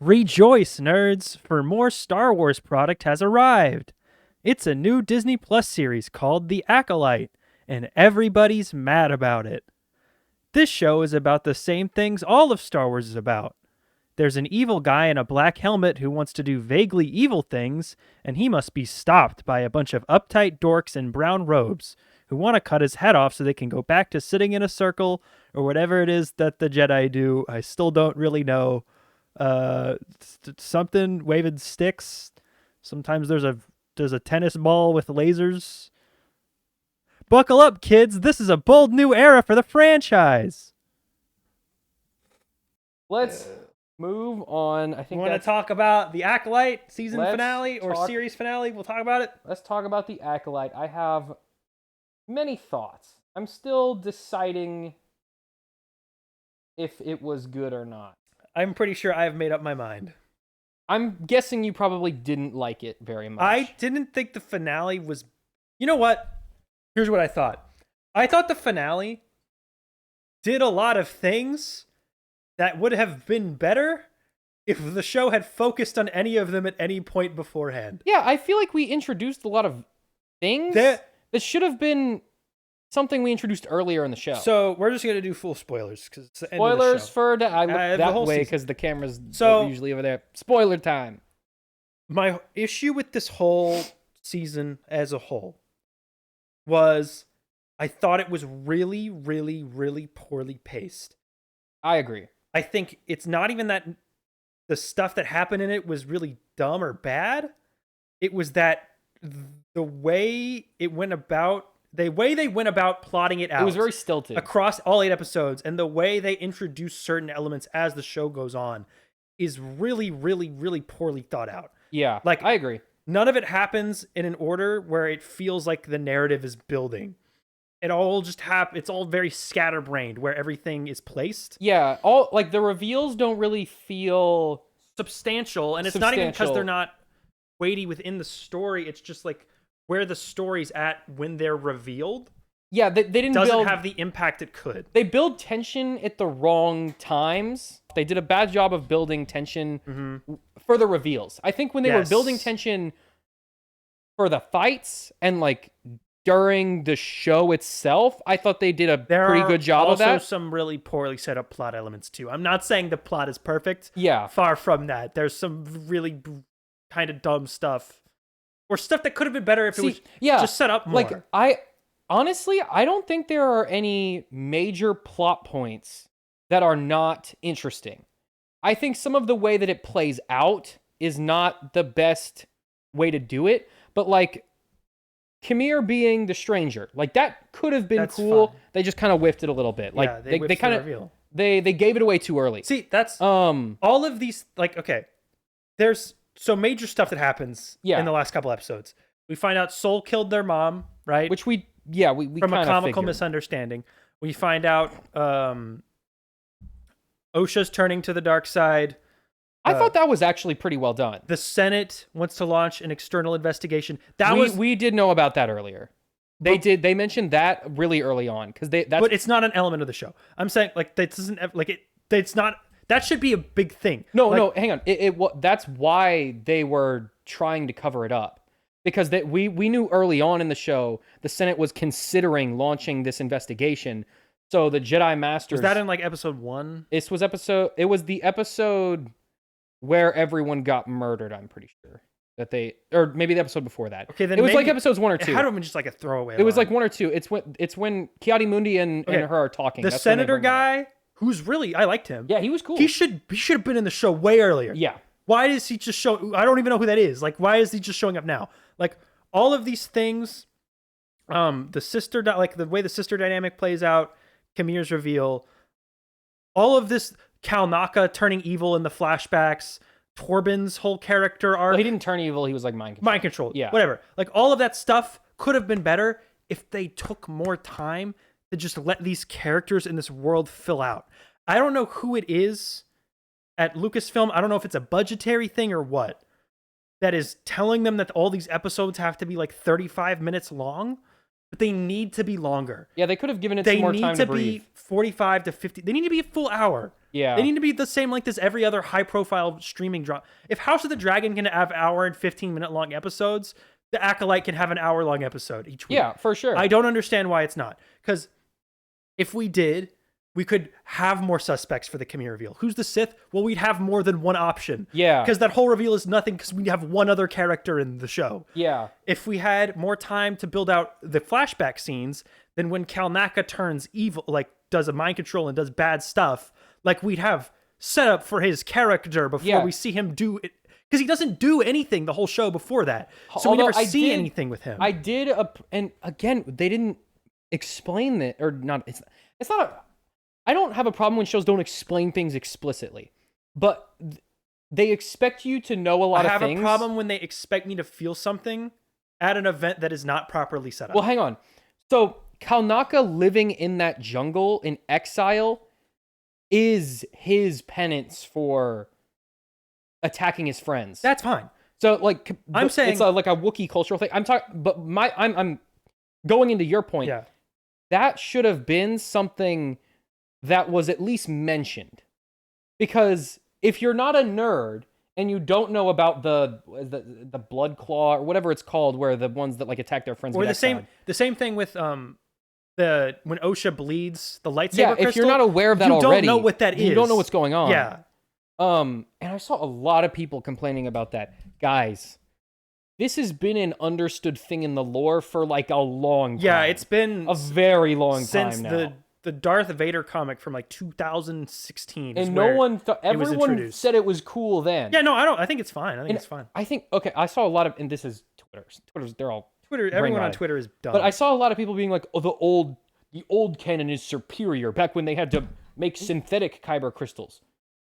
Rejoice, nerds, for more Star Wars product has arrived. It's a new Disney Plus series called The Acolyte, and everybody's mad about it. This show is about the same things all of Star Wars is about. There's an evil guy in a black helmet who wants to do vaguely evil things, and he must be stopped by a bunch of uptight dorks in brown robes who want to cut his head off so they can go back to sitting in a circle or whatever it is that the Jedi do. I still don't really know. Something waving sticks. Sometimes there's a tennis ball with lasers. Buckle up, kids. This is a bold new era for the franchise. Let's move on. I think want to talk about the Acolyte season finale or series finale? We'll talk about it. Let's talk about the Acolyte. I have many thoughts. I'm still deciding if it was good or not. I'm pretty sure I've made up my mind. I'm guessing you probably didn't like it very much. I didn't think the finale was... You know what? Here's what I thought. I thought the finale did a lot of things that would have been better if the show had focused on any of them at any point beforehand. Yeah, I feel like we introduced a lot of things that should have been something we introduced earlier in the show. So we're just going to do full spoilers. Cause it's the end spoilers of the show. for... I look that way because the camera's usually over there. Spoiler time. My issue with this whole season as a whole was I thought it was really, really, really poorly paced. I agree. I think it's not even that the stuff that happened in it was really dumb or bad. It was that the way it went about... The way they went about plotting it out. It was very stilted. Across all 8 episodes, and the way they introduce certain elements as the show goes on is really, really, really poorly thought out. Yeah, like I agree. None of it happens in an order where it feels like the narrative is building. It all just it's all very scatterbrained where everything is placed. Yeah, all like the reveals don't really feel substantial, and it's not even because they're not weighty within the story. It's just like where the story's at when they're revealed. Yeah, they didn't doesn't have the impact it could. They build tension at the wrong times. They did a bad job of building tension for the reveals. I think when they were building tension for the fights and like during the show itself, I thought they did a pretty good job of that. There are also some really poorly set up plot elements too. I'm not saying the plot is perfect. Yeah. Far from that. There's some really kind of dumb stuff. Or stuff that could have been better if it was just set up more. Like, honestly, I don't think there are any major plot points that are not interesting. I think some of the way that it plays out is not the best way to do it. But, like, Kamir being the stranger, like, that could have been cool. Fun. They just kind of whiffed it a little bit. Like, they kind of... They gave it away too early. See, that's... all of these... Like, okay, there's... So major stuff that happens in the last couple episodes. We find out Soul killed their mom, right? Which we from a comical misunderstanding. We find out Osha's turning to the dark side. I thought that was actually pretty well done. The Senate wants to launch an external investigation. We did know about that earlier. They mentioned that really early on because but it's not an element of the show. I'm saying like that doesn't it's not. That should be a big thing. No, hang on. That's why they were trying to cover it up. Because we knew early on in the show, the Senate was considering launching this investigation. So the Jedi Masters... Was that in like episode 1? It was the episode where everyone got murdered, I'm pretty sure. Or maybe the episode before that. Okay, then it was like episodes 1 or 2. It had to have been just like a throwaway It was like 1 or 2. It's when Ki-Adi-Mundi and her are talking. The senator guy... Who's really, I liked him. Yeah, he was cool. He should have been in the show way earlier. Yeah. Why is he just show? I don't even know who that is. Like, why is he just showing up now? Like, all of these things, the sister, like the way the sister dynamic plays out, Kamir's reveal, all of this, Kalnaka turning evil in the flashbacks, Torben's whole character arc. Well, he didn't turn evil. He was like mind control. Mind control. Yeah. Whatever. Like, all of that stuff could have been better if they took more time to just let these characters in this world fill out. I don't know who it is at Lucasfilm. I don't know if it's a budgetary thing or what that is telling them that all these episodes have to be like 35 minutes long, but they need to be longer. Yeah, they could have given it some more time to breathe. They need to be 45 to 50. They need to be a full hour. Yeah. They need to be the same length as every other high-profile streaming drama. If House of the Dragon can have hour and 15-minute long episodes, The Acolyte can have an hour-long episode each week. Yeah, for sure. I don't understand why it's not. Because if we did, we could have more suspects for the Khmer reveal. Who's the Sith? Well, we'd have more than one option. Yeah. Because that whole reveal is nothing because we have one other character in the show. Yeah. If we had more time to build out the flashback scenes, then when Kalnaka turns evil, like does a mind control and does bad stuff, like we'd have set up for his character before we see him do it. Because he doesn't do anything the whole show before that. So Although we never see anything with him. I did, and again, they didn't explain that, or not. It's not a. I don't have a problem when shows don't explain things explicitly, but they expect you to know a lot of things. I have a problem when they expect me to feel something at an event that is not properly set up. Well, hang on. So Kalnaka living in that jungle in exile is his penance for attacking his friends. That's fine. So like I'm saying it's like a Wookiee cultural thing. I'm talking, but I'm going into your point. Yeah. That should have been something that was at least mentioned, because if you're not a nerd and you don't know about the blood claw or whatever it's called, where the ones that like attack their friends, or the same thing with when Osha bleeds the lightsaber crystal. If you're not aware of that already, you don't know what that is. You don't know what's going on. Yeah. And I saw a lot of people complaining about that. Guys, this has been an understood thing in the lore for like a long time. Yeah, it's been a very long since time now. The Darth Vader comic from like 2016. And no one everyone said it was cool then. Yeah, no, I think it's fine. I think it's fine. Okay, I saw a lot of, and this is Twitter's they're all Twitter, everyone on Twitter is dumb. But I saw a lot of people being like, "Oh, the old canon is superior." Back when they had to make synthetic kyber crystals.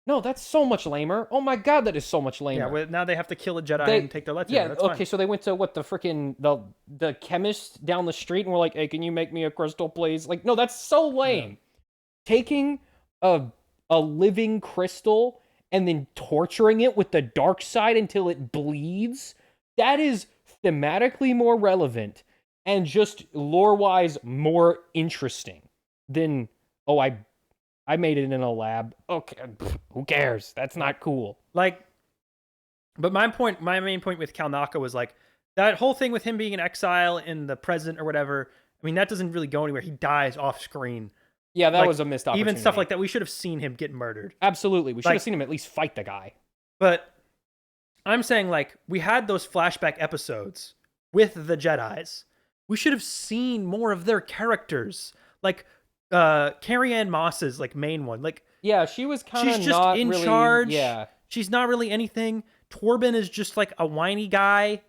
No, that's so much lamer. Oh my god, that is so much lamer. Yeah, well, now they have to kill a Jedi and take their lightsaber. Yeah, that's okay, fine. so they went to the chemist down the street and were like, "Hey, can you make me a crystal, please?" Like, no, that's so lame. Yeah. Taking a living crystal and then torturing it with the dark side until it bleeds, that is thematically more relevant and just lore-wise more interesting than, oh, I made it in a lab. Okay, who cares? That's not cool. Like, but my main point with Kalnaka was like that whole thing with him being in exile in the present or whatever. I mean, that doesn't really go anywhere. He dies off screen. Yeah, that was a missed opportunity. Even stuff like that, we should have seen him get murdered. Absolutely, we should have seen him at least fight the guy. But I'm saying, like, we had those flashback episodes with the Jedis. We should have seen more of their characters. Like, Carrie-Anne Moss's, like, main one. Like, yeah, she was kind of she's just not in really, charge. Yeah. She's not really anything. Torben is just, like, a whiny guy.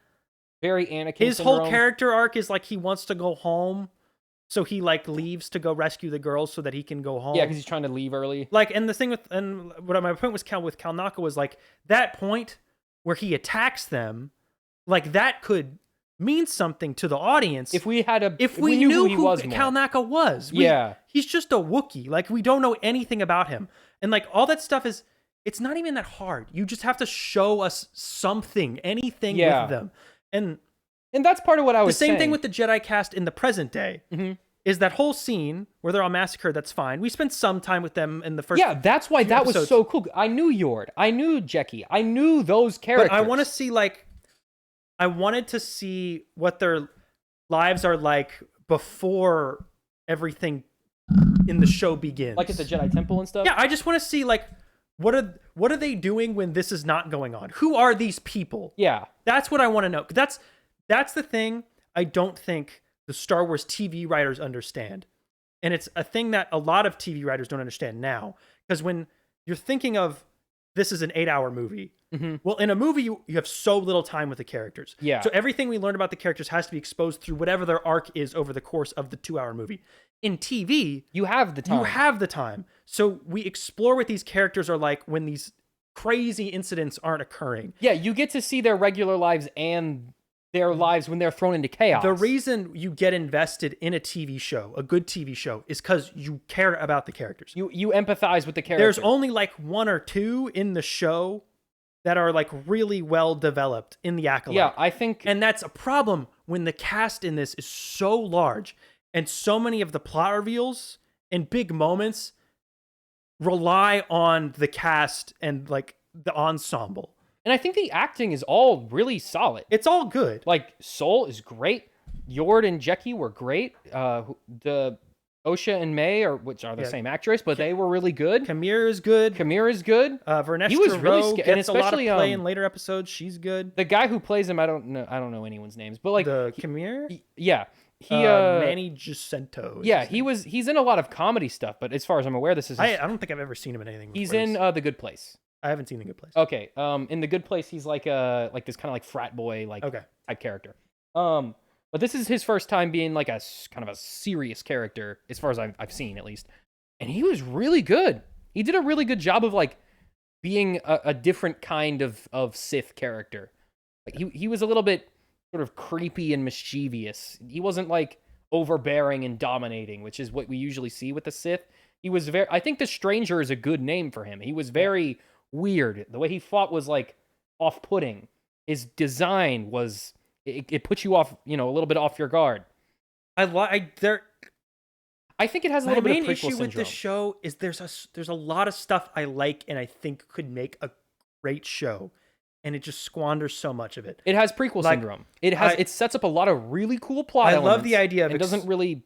Very Anakin His syndrome. whole character arc is, like, he wants to go home. So he, like, leaves to go rescue the girls so that he can go home. Yeah, because he's trying to leave early. Like, and the thing with, and what my point was with Kalnaka was, like, that point where he attacks them, like, that could mean something to the audience. If we had if we knew who he was Kalnaka was. He's just a Wookiee. Like, we don't know anything about him. And, like, all that stuff is, it's not even that hard. You just have to show us something, anything with them. And that's part of what I was saying. The same thing with the Jedi cast in the present day. Mm-hmm. Is that whole scene where they're all massacred, that's fine. We spent some time with them in the first that's why that episodes. Was so cool. I knew Yord. I knew Jeki. I knew those characters. But I want to see, like, I wanted to see what their lives are like before everything in the show begins. Like at the Jedi Temple and stuff? Yeah, I just want to see, like, what are they doing when this is not going on? Who are these people? Yeah. That's what I want to know. That's the thing I don't think the Star Wars TV writers understand. And it's a thing that a lot of TV writers don't understand now. Because when you're thinking of this is an 8-hour movie, well, in a movie, you have so little time with the characters. Yeah. So everything we learn about the characters has to be exposed through whatever their arc is over the course of the 2-hour movie. In TV, you have the time. So we explore what these characters are like when these crazy incidents aren't occurring. Yeah, you get to see their regular lives and their lives when they're thrown into chaos. The reason you get invested in a TV show, a good TV show, is because you care about the characters. You empathize with the characters. There's only like 1 or 2 in the show that are like really well developed in the Acolyte. Yeah, I think... And that's a problem when the cast in this is so large and so many of the plot reveals and big moments rely on the cast and like the ensemble. And I think the acting is all really solid. It's all good. Like, Sol is great. Yord and Jecki were great. The Osha and May, which are the same actress, but they were really good. Kamir is good. Vernestra He was really Rowe gets and especially, a lot of play in later episodes. She's good. The guy who plays him, I don't know anyone's names, but like Kamir? Yeah. Manny Jacinto. Yeah, he's in a lot of comedy stuff, but as far as I'm aware, this is I don't think I've ever seen him in anything before. He's in The Good Place. I haven't seen The Good Place. Okay. In The Good Place, he's like this kind of like frat boy type character. But this is his first time being like a kind of a serious character, as far as I've seen at least. And he was really good. He did a really good job of like being a different kind of Sith character. Like he was a little bit sort of creepy and mischievous. He wasn't like overbearing and dominating, which is what we usually see with the Sith. He was I think the Stranger is a good name for him. He was very weird. The way he fought was like off-putting. His design was it puts you off, a little bit off your guard. I think it has a little bit of prequel issue syndrome. with this show is there's a lot of stuff I like and I think could make a great show, and it just squanders so much of it. It has prequel syndrome. It sets up a lot of really cool plot elements. I love the idea of it doesn't really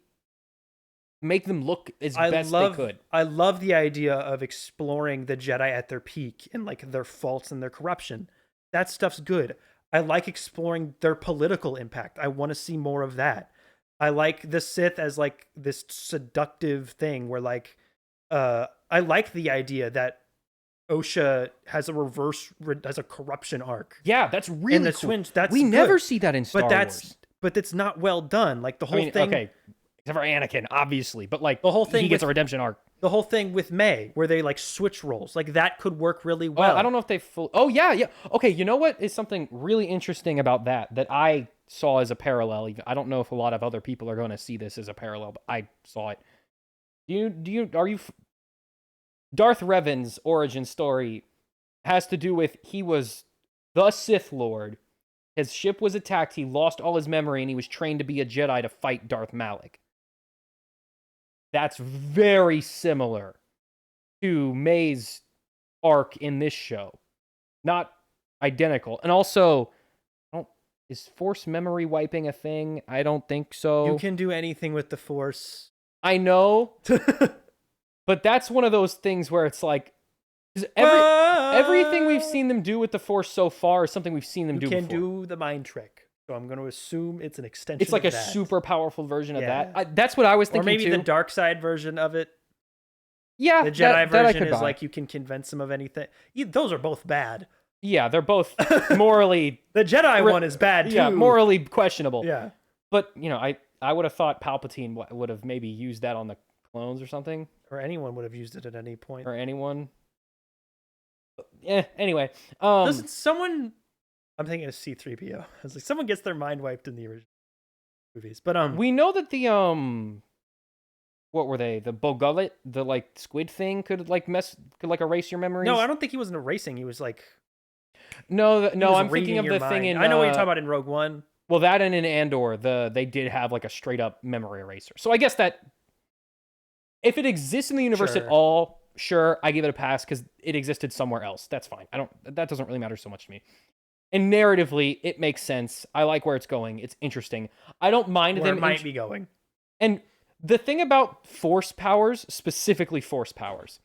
make them look as best they could. I love the idea of exploring the Jedi at their peak and like their faults and their corruption. That stuff's good. I like exploring their political impact. I want to see more of that. I like the Sith as like this seductive thing where like I like the idea that Osha has a corruption arc. Yeah, that's really in the cool. Twins. That's we good. Never see that in Star Wars. But it's not well done. Like the whole thing. Okay, except for Anakin, obviously. But like the whole thing, he gets a redemption arc. The whole thing with May, where they like switch roles, like that could work really well. I don't know if they Oh yeah. Okay, you know what is something really interesting about that I saw as a parallel. I don't know if a lot of other people are going to see this as a parallel, but I saw it. Darth Revan's origin story has to do with he was the Sith Lord. His ship was attacked. He lost all his memory, and he was trained to be a Jedi to fight Darth Malak. That's very similar to May's arc in this show. Not identical. And also, is Force memory wiping a thing? I don't think so. You can do anything with the Force. I know. But that's one of those things where it's like, everything we've seen them do with the Force so far is something we've seen them do before. You can do the mind trick. So I'm going to assume it's an extension. It's like a super powerful version of that. That's what I was thinking. Or maybe too. the dark side version of it. Yeah, the Jedi version is like you can convince them of anything. Those are both bad. Yeah, they're both morally. The Jedi one is bad too. Yeah, morally questionable. Yeah, but I would have thought Palpatine would have maybe used that on the clones or something. Or anyone would have used it at any point. Or anyone. Anyway, doesn't someone? I'm thinking of C-3PO. I was like, someone gets their mind wiped in the original movies. But we know that the what were they? The Bogullet, the like squid thing could erase your memories. No, I don't think he wasn't erasing. He was like, no. I'm thinking of the thing in. I know what you're talking about in Rogue One. Well, that and in Andor, they did have like a straight up memory eraser. So I guess that if it exists in the universe at all, sure, I give it a pass because it existed somewhere else. That's fine. That doesn't really matter so much to me. And narratively, it makes sense. I like where it's going. It's interesting. I don't mind where it might be going. And the thing about Force powers, specifically Force powers,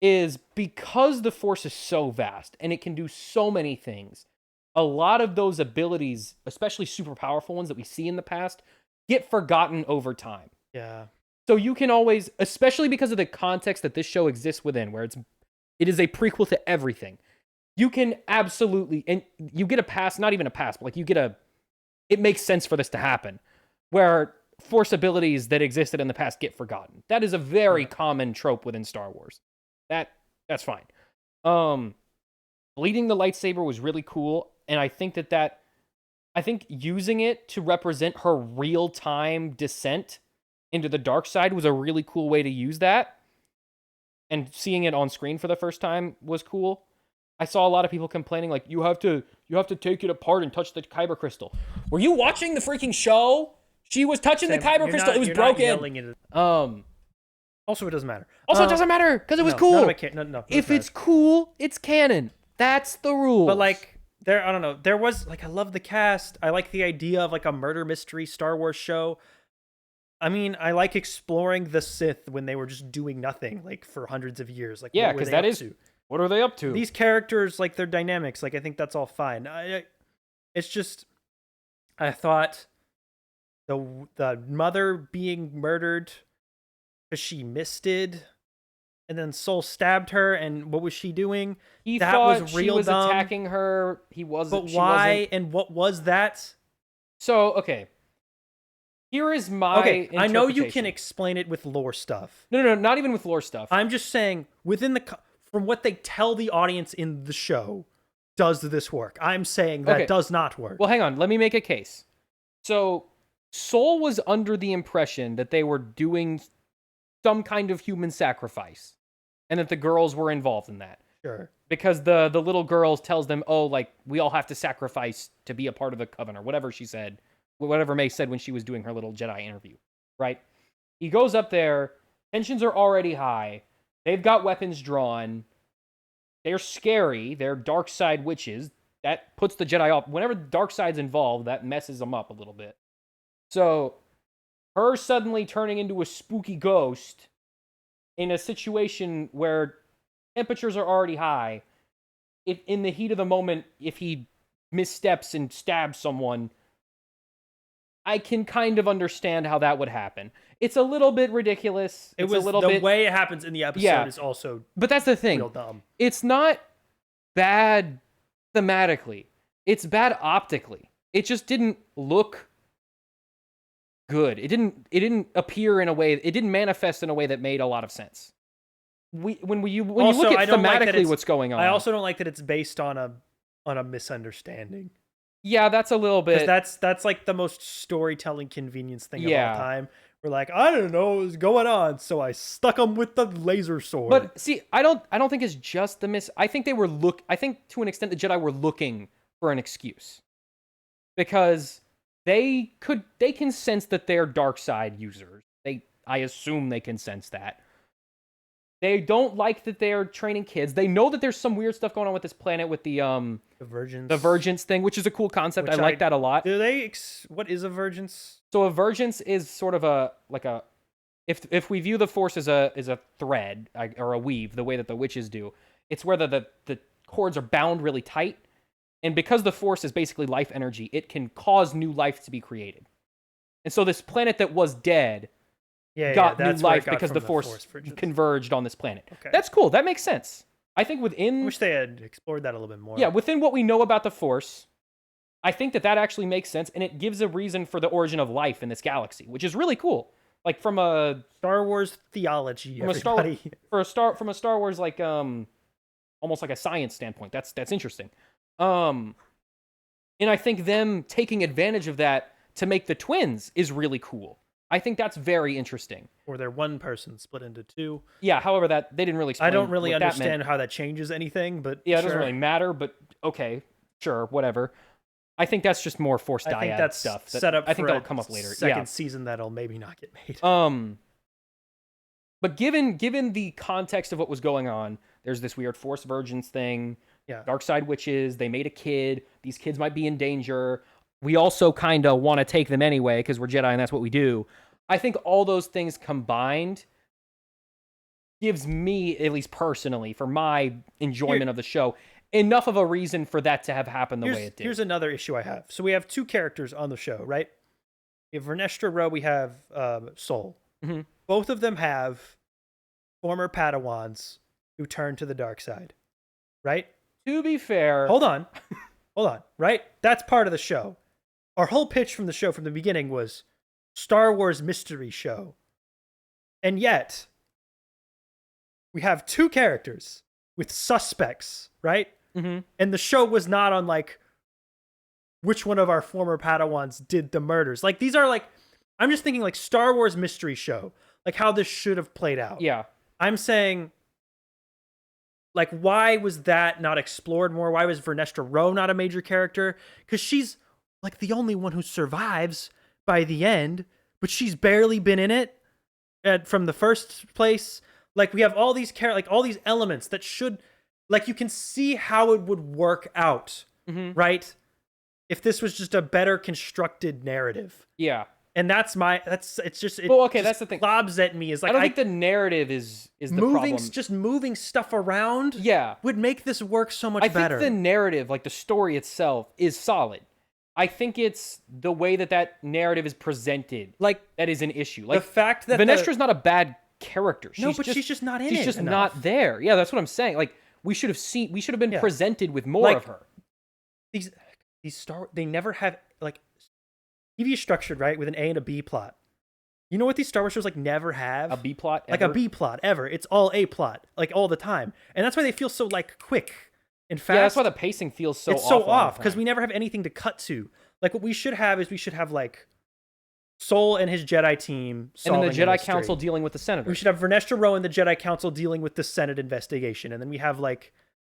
is because the Force is so vast and it can do so many things, a lot of those abilities, especially super powerful ones that we see in the past, get forgotten over time. Yeah. So you can always, especially because of the context that this show exists within, where it is a prequel to everything, you can absolutely, and you get a pass, not even a pass, but like it makes sense for this to happen, where Force abilities that existed in the past get forgotten. That is a very common trope within Star Wars. That's fine. Bleeding the lightsaber was really cool, and I think I think using it to represent her real-time descent into the dark side was a really cool way to use that. And seeing it on screen for the first time was cool. I saw a lot of people complaining, like, you have to take it apart and touch the kyber crystal. Were you watching the freaking show? She was touching the kyber crystal. It was broken. Also, it doesn't matter. Also, it doesn't matter because it was No, cool. none of it no, If doesn't it's cool, it's canon. That's the rule. But like I don't know. There was like I love the cast. I like the idea of like a murder mystery Star Wars show. I mean, I like exploring the Sith when they were just doing nothing like for hundreds of years. Like, yeah, because what are they up to? These characters, like their dynamics, like I think that's all fine. It's just I thought the mother being murdered because she misted, and then Soul stabbed her, and what was she doing? He that thought was she real was dumb. attacking her. He wasn't. But she why? wasn't. And what was that? So okay, here is my. Okay, I know you can interpretation. explain it with lore stuff. No, not even with lore stuff. I'm just saying within from what they tell the audience in the show, does this work? I'm saying that does not work. Well, hang on. Let me make a case. So, Soul was under the impression that they were doing some kind of human sacrifice, and that the girls were involved in that. Sure. Because the little girl tells them, oh, like, we all have to sacrifice to be a part of the coven, or whatever she said, whatever May said when she was doing her little Jedi interview, right? He goes up there, tensions are already high, they've got weapons drawn, they're scary, they're dark side witches, that puts the Jedi off. Whenever the dark side's involved, that messes them up a little bit. So, her suddenly turning into a spooky ghost in a situation where temperatures are already high, if in the heat of the moment, if he missteps and stabs someone, I can kind of understand how that would happen. It's a little bit ridiculous. It's a little bit, way it happens in the episode is also but that's the thing. real dumb. It's not bad thematically. It's bad optically. It just didn't look good. It didn't appear in a way. It didn't manifest in a way that made a lot of sense. When you look at thematically what's going on, I also don't like that it's based on a misunderstanding. Yeah, that's a little bit. That's like the most storytelling convenience thing of all time. We're like, I don't know what was going on, so I stuck them with the laser sword. But see, I don't think it's just the I think I think to an extent the Jedi were looking for an excuse. Because they can sense that they're dark side users. I assume they can sense that. They don't like that they're training kids. They know that there's some weird stuff going on with this planet with the Vergence thing, which is a cool concept. I like that a lot. What is a Vergence? So a Vergence is sort of if we view the Force as a thread or a weave, the way that the witches do, it's where the cords are bound really tight, and because the Force is basically life energy, it can cause new life to be created. And so this planet that was dead got new life because the Force converged on this planet. Okay. That's cool. That makes sense. I think I wish they had explored that a little bit more. Yeah, within what we know about the Force, I think that actually makes sense, and it gives a reason for the origin of life in this galaxy, which is really cool. Like from a Star Wars theology, from a Star Wars like almost like a science standpoint. That's interesting. And I think them taking advantage of that to make the twins is really cool. I think that's very interesting. Or they're one person split into two. Yeah, however, they didn't really explain. I don't really understand how that changes anything, but yeah, it doesn't really matter, but okay, sure, whatever. I think that's just more Force dyad stuff. Set up I think for that'll come up later. Second season that'll maybe not get made. But given the context of what was going on, there's this weird Force Vergence thing. Yeah. Dark side witches, they made a kid. These kids might be in danger. We also kind of want to take them anyway because we're Jedi and that's what we do. I think all those things combined gives me, at least personally, for my enjoyment of the show, enough of a reason for that to have happened the way it did. Here's another issue I have. So we have two characters on the show, right? We have Vernestra Rwoh, we have Soul. Mm-hmm. Both of them have former Padawans who turned to the dark side, right? To be fair... Hold on, right? That's part of the show. Our whole pitch from the show from the beginning was Star Wars mystery show. And yet, we have two characters with suspects, right? Mm-hmm. And the show was not on, like, which one of our former Padawans did the murders. Like, these are, like, I'm just thinking, like, Star Wars mystery show. Like, how this should have played out. Yeah. I'm saying, like, why was that not explored more? Why was Vernestra Rwoh not a major character? Because she's, like, the only one who survives by the end, but she's barely been in it. from the first place. Like we have all these all these elements that should, like, you can see how it would work out, right? If this was just a better constructed narrative. Yeah. And that's it's just, that's the thing. Globs at me is like, I don't think the narrative is the problem. Just moving stuff around would make this work so much better. I think the narrative, like the story itself, is solid. I think it's the way that narrative is presented, like, that is an issue. Like, the fact that Venestra's not a bad character. She's just not in it. She's just enough. not there. Yeah, that's what I'm saying. Like, we should have been presented with more of her. These they never have, like, TV is structured, right, with an A and a B plot. You know what these Star Wars shows, like, never have? A B plot ever? Like a B plot ever. It's all A plot, like, all the time. And that's why they feel so, like, quick and fast. Yeah, that's why the pacing feels so off. It's so off, because we never have anything to cut to. Like, what we should have like, Sol and his Jedi team solving and then the Jedi Council dealing with the Senators. We should have Vernestra Rowe and the Jedi Council dealing with the Senate investigation. And then we have, like,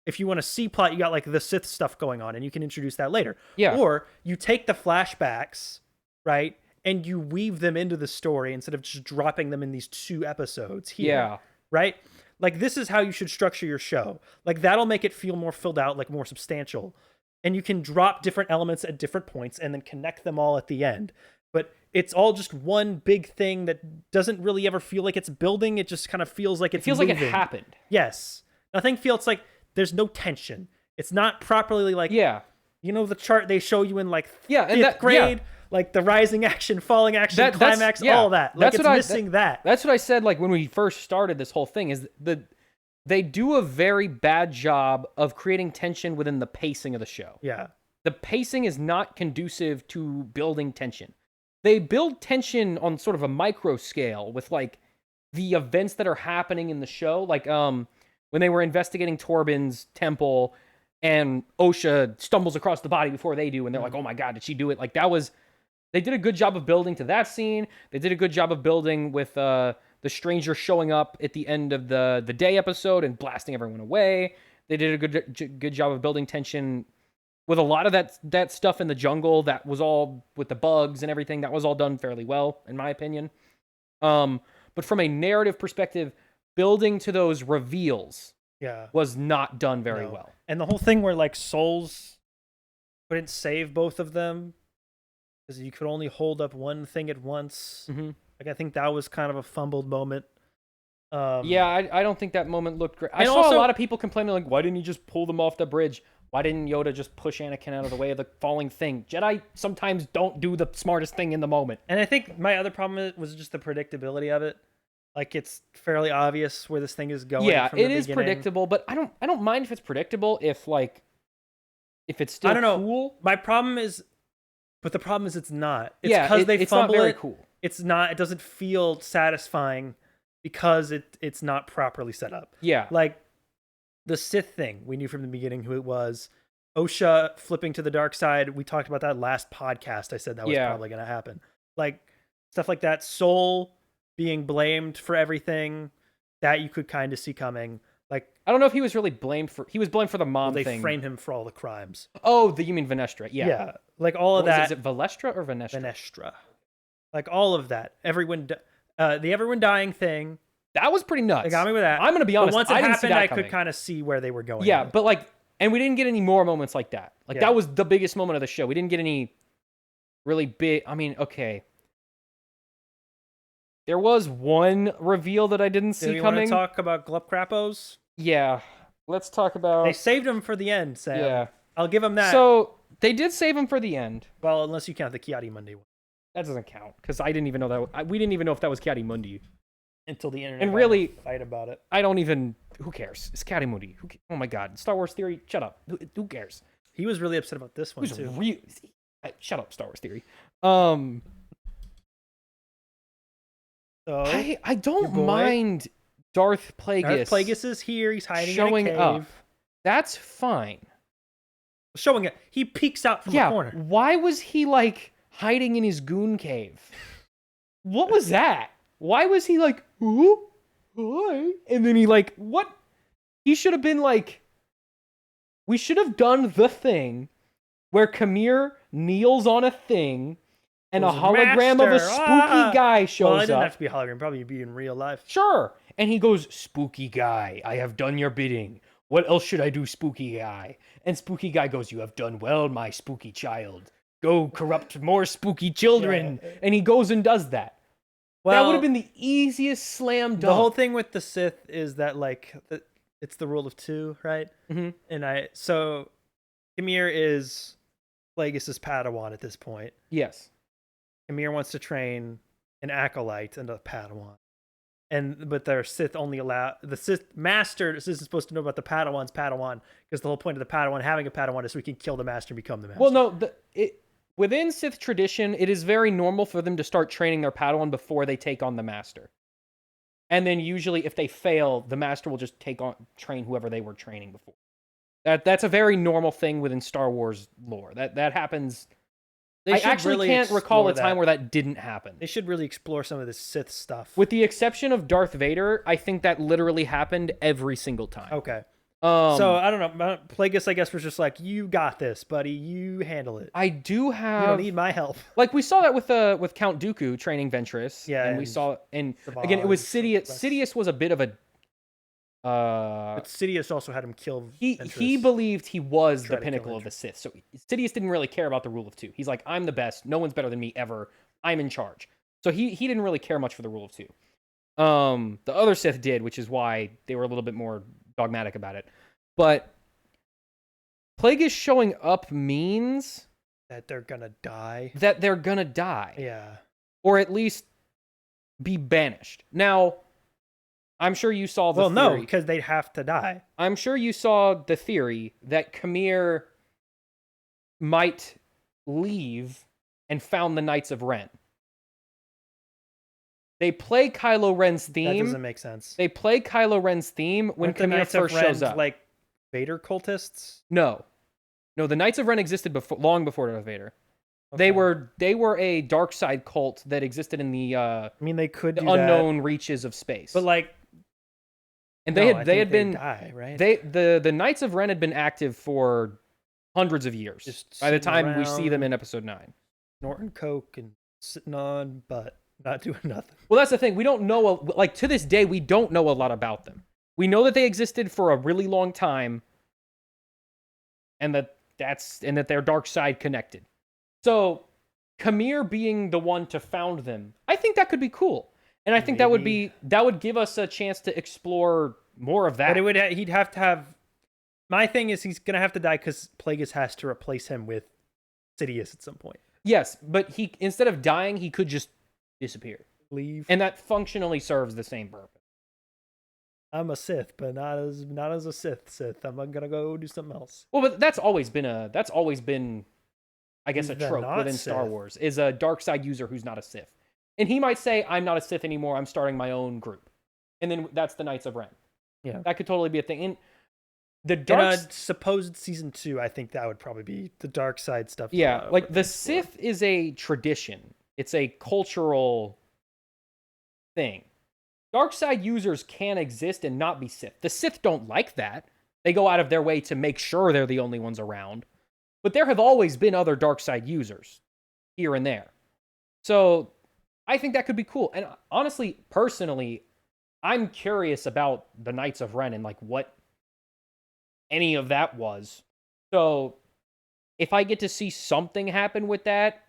if you want a C plot, you got, like, the Sith stuff going on, and you can introduce that later. Yeah. Or you take the flashbacks, right, and you weave them into the story instead of just dropping them in these 2 episodes here. Yeah. Right? Like, this is how you should structure your show. Like, that'll make it feel more filled out, like, more substantial. And you can drop different elements at different points and then connect them all at the end. But it's all just one big thing that doesn't really ever feel like it's building. It just kind of feels like it's moving. Like it happened. Yes. Nothing feels like there's no tension. It's not properly, like, you know, the chart they show you in, like, 5th grade, like the rising action, falling action, climax, all that. Like, it's missing that. That's what I said, like, when we first started this whole thing, is they do a very bad job of creating tension within the pacing of the show. Yeah. The pacing is not conducive to building tension. They build tension on sort of a micro scale with, like, the events that are happening in the show. Like, when they were investigating Torben's temple and Osha stumbles across the body before they do, and they're like, oh my God, did she do it? Like, they did a good job of building to that scene. They did a good job of building with the stranger showing up at the end of the day episode and blasting everyone away. They did a good job of building tension with a lot of that stuff in the jungle. That was all with the bugs and everything. That was all done fairly well, in my opinion. But from a narrative perspective, building to those reveals was not done very well. And the whole thing where, like, Souls couldn't save both of them because you could only hold up one thing at once. Like, I think that was kind of a fumbled moment. I don't think that moment looked great. I saw a lot of people complaining, like, why didn't he just pull them off the bridge? Why didn't Yoda just push Anakin out of the way of the falling thing? Jedi sometimes don't do the smartest thing in the moment. And I think my other problem was just the predictability of it. Like, it's fairly obvious where this thing is going. Yeah, from the it is beginning. predictable, but I don't mind if it's predictable if it's still I don't know. cool. My problem is, but the problem is it's not. It's Yeah, because they it's fumble not very it. cool. It's not. It doesn't feel satisfying because it's not properly set up. Yeah, Like the Sith thing, we knew from the beginning who it was. Osha flipping to the dark side. We talked about that last podcast. I said that was probably going to happen. Like, stuff like that. Soul being blamed for everything that you could kind of see coming. Like, I don't know if he was really blamed for. He was blamed for the mom they thing. frame him for all the crimes. Oh, you mean Venestra? Yeah. Yeah. Like all of that. Is it Valestra or Venestra? Venestra. Like all of that. Everyone dying thing. That was pretty nuts. They got me with that. I'm gonna be honest. But once it I didn't see happened, that I coming. could kind of see where they were going. Yeah, but like, and we didn't get any more moments like that. Like, that was the biggest moment of the show. We didn't get any really big. I mean, okay. There was one reveal that I didn't see coming. Do you want to talk about Glup Crappos? Yeah. Let's talk about. They saved him for the end, Sam. Yeah. I'll give him that. So they did save him for the end. Well, unless you count the Kiadi Mundi one. That doesn't count because I didn't even know that. We didn't even know if that was Kiadi Mundi until the internet. And really, fight about it. I don't even. Who cares? It's Kiadi Mundi. Oh my God! Star Wars Theory. Shut up. Who cares? He was really upset about this one too. Shut up, Star Wars Theory. So I don't mind Darth Plagueis. Darth Plagueis is here. He's hiding showing in a cave. up. That's fine. Showing it. He peeks out from the corner. Why was he like hiding in his goon cave? What was that? Why was he like, oh, hi? And then he like, what? He should have been like, we should have done the thing where Kamir kneels on a thing and It a was hologram of a master. spooky guy Well, it shows didn't up. have to be a hologram. Probably be in real life. Sure. And he goes, "Spooky guy, I have done your bidding. What else should I do, spooky guy?" And spooky guy goes, "You have done well, my spooky child. Go corrupt more spooky children." Yeah. And he goes and does that. That would have been the easiest slam dunk. The whole thing with the Sith is that like it's the rule of two, right? Mhm. And so Kamir is Plagueis' Padawan at this point. Yes. Kamir wants to train an acolyte and a Padawan. But their Sith only allow the Sith master is supposed to know about the Padawan's Padawan, because the whole point of the Padawan having a Padawan is so he can kill the master and become the master. Well, no, within Sith tradition, it is very normal for them to start training their Padawan before they take on the master. And then usually if they fail, the master will just train whoever they were training before. That's a very normal thing within Star Wars lore. That happens. I actually really can't recall a explore time where that didn't happen. They should really explore some of this Sith stuff. With the exception of Darth Vader, I think that literally happened every single time. Okay. So I don't know. Plagueis, I guess, was just like, "You got this, buddy. You handle it. I do have. You don't need my help." Like we saw that with Count Dooku training Ventress. Yeah, and we and saw, and Savage again, it was and Sidious. stuff. Sidious was a bit of a. But Sidious also had him kill. He Ventress. believed he was the Try to kill pinnacle of Ventress. the Sith. So Sidious didn't really care about the rule of two. He's like, "I'm the best. No one's better than me ever. I'm in charge." So he didn't really care much for the rule of two. The other Sith did, which is why they were a little bit more dogmatic about it. But Plagueis showing up means that they're gonna die. that they're gonna die. Yeah. Or at least be banished. Now, I'm sure you saw the Well, no, theory. because they'd have to die. I'm sure you saw the theory that Kamir might leave and found the Knights of Ren. They play Kylo Ren's That theme. doesn't make sense. They play Kylo Ren's theme when Weren't the Kamir Knights of first Ren, shows up. like Vader cultists. No, the Knights of Ren existed long before Darth Vader. Okay. They were a dark side cult that existed in the I mean, they could do unknown reaches of space. that, but like, and no, they I had think been die, right? the Knights of Ren had been active for hundreds of years. Just By the sitting time we see them around. in episode 9. snorting coke and sitting on butt, not doing nothing. Well, that's the thing. We don't know, like to this day, we don't know a lot about them. We know that they existed for a really long time, and that their dark side connected. So, Kamir being the one to found them, I think that could be cool, and I think that would give us a chance to explore more of that. But he'd have to have. My thing is, he's gonna have to die because Plagueis has to replace him with Sidious at some point. Yes, but he, instead of dying, he could just disappear, Leave. and that functionally serves the same purpose. I'm a Sith, but not as a Sith. I'm gonna go do something else. Well, but that's always been, I guess, a He's the trope not within Star Sith. Wars, is a dark side user who's not a Sith. And he might say, "I'm not a Sith anymore, I'm starting my own group." And then that's the Knights of Ren. Yeah. That could totally be a thing. And the In dark a supposed season 2, I think that would probably be the dark side stuff. yeah, like the Sith is a tradition. It's a cultural thing. Dark side users can exist and not be Sith. The Sith don't like that. They go out of their way to make sure they're the only ones around. But there have always been other dark side users here and there. So I think that could be cool. And honestly, personally, I'm curious about the Knights of Ren and like what any of that was. So if I get to see something happen with that,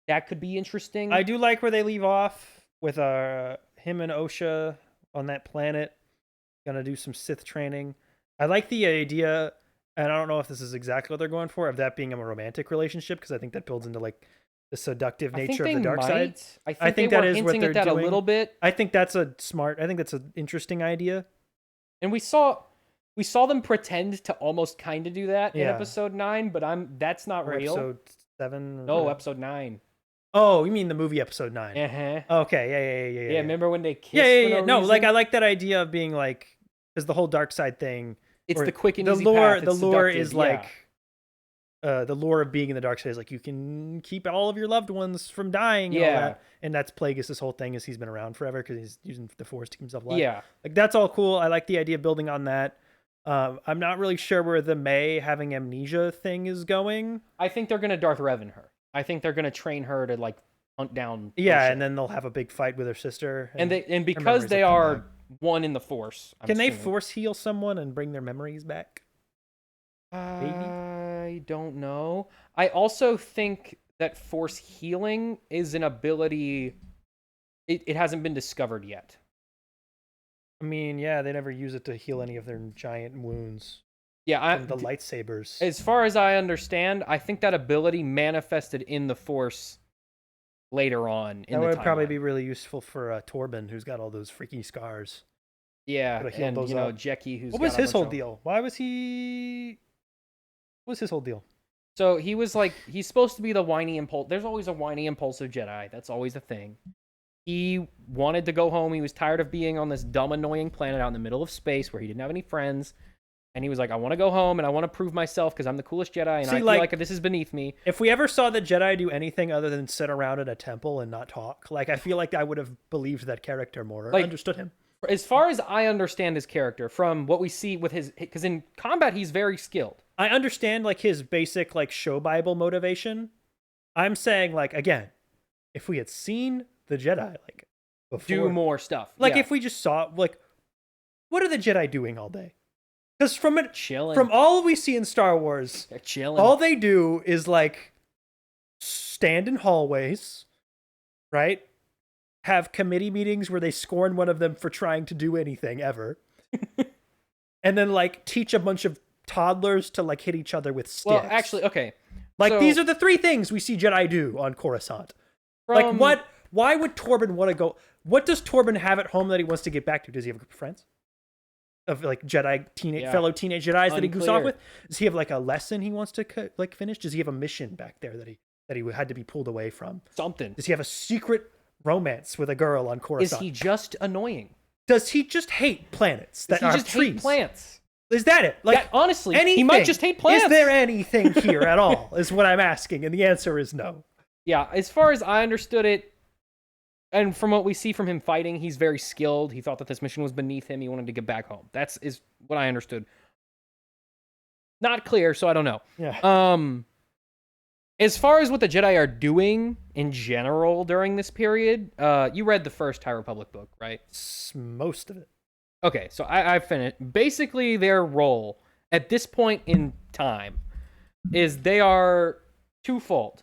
that could be interesting. I do like where they leave off with him and Osha on that planet, gonna do some Sith training. I like the idea, and I don't know if this is exactly what they're going for, of that being a romantic relationship, because I think that builds into like the seductive nature of the dark side. I think they that were is what hinting they're at that doing. a little bit. I think that's an interesting idea. And we saw them pretend to almost kind of do that in Yeah. episode 9, but that's not Or real. Episode 7. No, episode 9. Oh, you mean the movie episode 9? Uh-huh. Okay, yeah. Yeah, remember when they kissed? Yeah. For No, like reason? I like that idea of being like, because the whole dark side thing. It's or the quick and the easy lore. path. The It's lore seductive, is yeah. like, the lore of being in the dark side is like you can keep all of your loved ones from dying. And all Yeah. that. And that's Plagueis. This whole thing is he's been around forever because he's using the Force to keep himself alive. Yeah. Like that's all cool. I like the idea of building on that. I'm not really sure where the May having amnesia thing is going. I think they're going to Darth Revan her. I think they're gonna train her to like hunt down. Yeah, O'Shea. and then they'll have a big fight with her sister. and her because memories they will come are back. one in the Force. I'm Can they assuming. force heal someone and bring their memories back? I don't know. I also think that Force healing is an ability. It hasn't been discovered yet. I mean, yeah, they never use it to heal any of their giant wounds Yeah, from the lightsabers. as far as I understand, I think that ability manifested in the Force later on in That the would probably timeline. be really useful for Torben, who's got all those freaky scars. Yeah, Could've healed and those up. Jecki, who's What was got a his bunch whole of- deal? Why was he? What was his whole deal? So he was like, he's supposed to be the whiny impulse. There's always a whiny, impulsive Jedi. That's always a thing. He wanted to go home. He was tired of being on this dumb, annoying planet out in the middle of space where he didn't have any friends. And he was like, I want to go home and I want to prove myself because I'm the coolest Jedi and See, I feel like- like this is beneath me. If we ever saw the Jedi do anything other than sit around at a temple and not talk, like I feel like I would have believed that character more, or Like- understood him. As far as I understand his character from what we see with his, because in combat he's very skilled. I understand like his basic like show Bible motivation. I'm saying like again, if we had seen the Jedi like before, Do more stuff. like Yeah. if we just saw like, what are the Jedi doing all day? Because chilling. from all we see in Star Wars, They're chilling. all they do is like stand in hallways, right? Have committee meetings where they scorn one of them for trying to do anything ever. And then like teach a bunch of toddlers to like hit each other with sticks. Well, actually, okay. like so these are the three things we see Jedi do on Coruscant. from- Why would Torben want to go? What does Torben have at home that he wants to get back to? Does he have a group of friends? Of like Jedi Yeah. fellow teenage Jedis that he goes off Unclear. with? Does he have like a lesson he wants to like finish? Does he have a mission back there that he had to be pulled away from? Something. Does he have a secret romance with a girl on Is Coruscant? he just annoying? Does he just hate planets that Does he are just trees? hate plants? Is that it? Like Honestly, anything? he might just hate plants. Is there anything here at all? Is what I'm asking, and the answer is no. Yeah, as far as I understood it, and from what we see from him fighting, he's very skilled. He thought that this mission was beneath him. He wanted to get back home. Is what I understood. Not clear, so I don't know. Yeah. As far as what the Jedi are doing in general during this period, you read the first High Republic book, right? Most of it. Okay, so I've finished. Basically, their role at this point in time is they are twofold.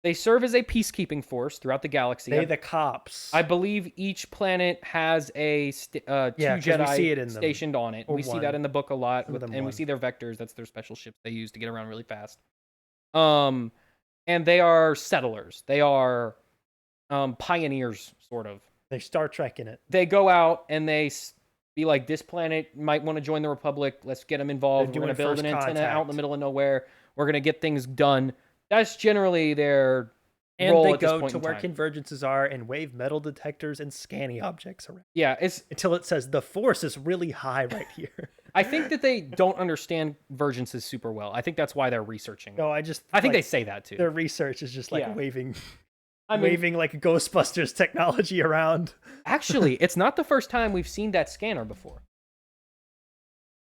They serve as a peacekeeping force throughout the galaxy. They the cops. I believe each planet has a two 'cause we Jedi see it in them. stationed on it. Or We see one. that in the book a lot, Some of them and we one. see their vectors. That's their special ships they use to get around really fast. And they are settlers. They are pioneers, sort of. They Star Trek in it. They go out and they be like, this planet might want to join the Republic. Let's get them involved. They're We're going to doing build an first antenna out in the contact. middle of nowhere. We're going to get things done. That's generally their And role they at this go point to in where time. convergences are and wave metal detectors and scanning objects around Yeah, it's. until it says the force is really high right here. I think that they don't understand vergences super well. I think that's why they're researching. No, I think like, they say that too. their research is just like Yeah. waving I mean, waving like Ghostbusters technology around. actually, it's not the first time we've seen that scanner before.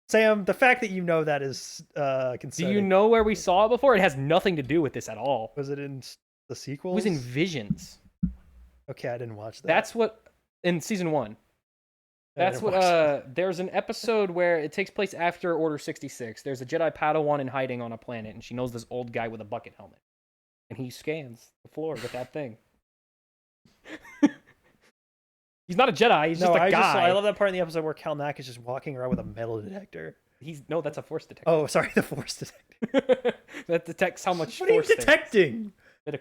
Sam, the fact that you know that is Do concerning. you know where we saw it before? It has nothing to do with this at all. Was it in the It sequels? was in Visions. Okay, I didn't watch that. That's what in season 1. I That's didn't what watch that. there's an episode where it takes place after Order 66. There's a Jedi Padawan in hiding on a planet, and she knows this old guy with a bucket helmet. And he scans the floor with that thing. He's not a Jedi, he's No, just a guy. I love that part in the episode where Kalnak is just walking around with a metal detector. No, that's a force detector. Oh, sorry, the force detector. That detects how much What are you force there is. detecting?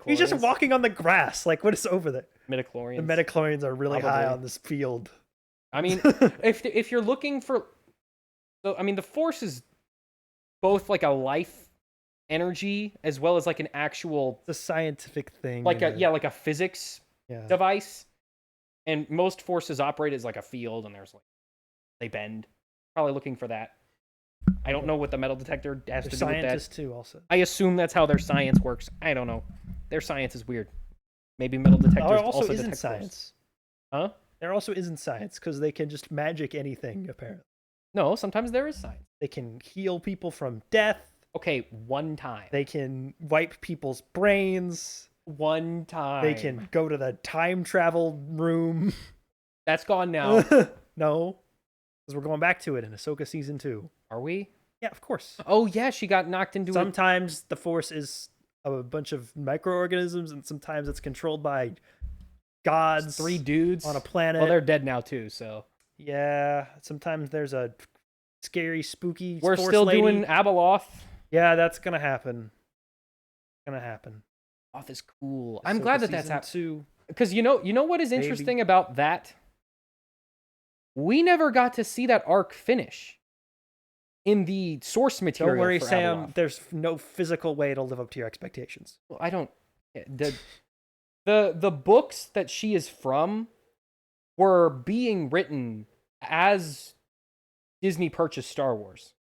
He's just Midichlorians. walking on the grass. Like, what is over there? Midichlorians. The metachlorians are really high Probably. on this field. I mean, if you're looking for, so I mean, the force is both like a life energy as well as like an actual It's a scientific thing. like and like a physics yeah. device. And most forces operate as like a field, and there's like they bend. Probably looking for that. I don't know what the metal detector has They're to do with that. scientists too, also. I assume that's how their science works. I don't know. Their science is weird. Maybe metal detectors There also also isn't detect force. science. Huh? There also isn't science because they can just magic anything. Apparently, No, sometimes there is science. they can heal people from death. Okay, one time. They can wipe people's brains. One time. They can go to the time travel room. That's gone now. No, because we're going back to it in Ahsoka season 2. Are we? Yeah, of course. Oh yeah, she got knocked into Sometimes the Force is a bunch of microorganisms, and sometimes it's controlled by gods. 3 dudes on a planet. Well, they're dead now too, so. Yeah, sometimes there's a scary, spooky We're Force still lady. doing Abeloth. Yeah, that's gonna happen. Abeloth is cool. I'm glad that that's happened. Too. Because you know what is interesting about that? We never got to see that arc finish in the source material. Don't worry, for Sam. Abeloth. There's no physical way to live up to your expectations. Well, I don't. The books that she is from were being written as Disney purchased Star Wars,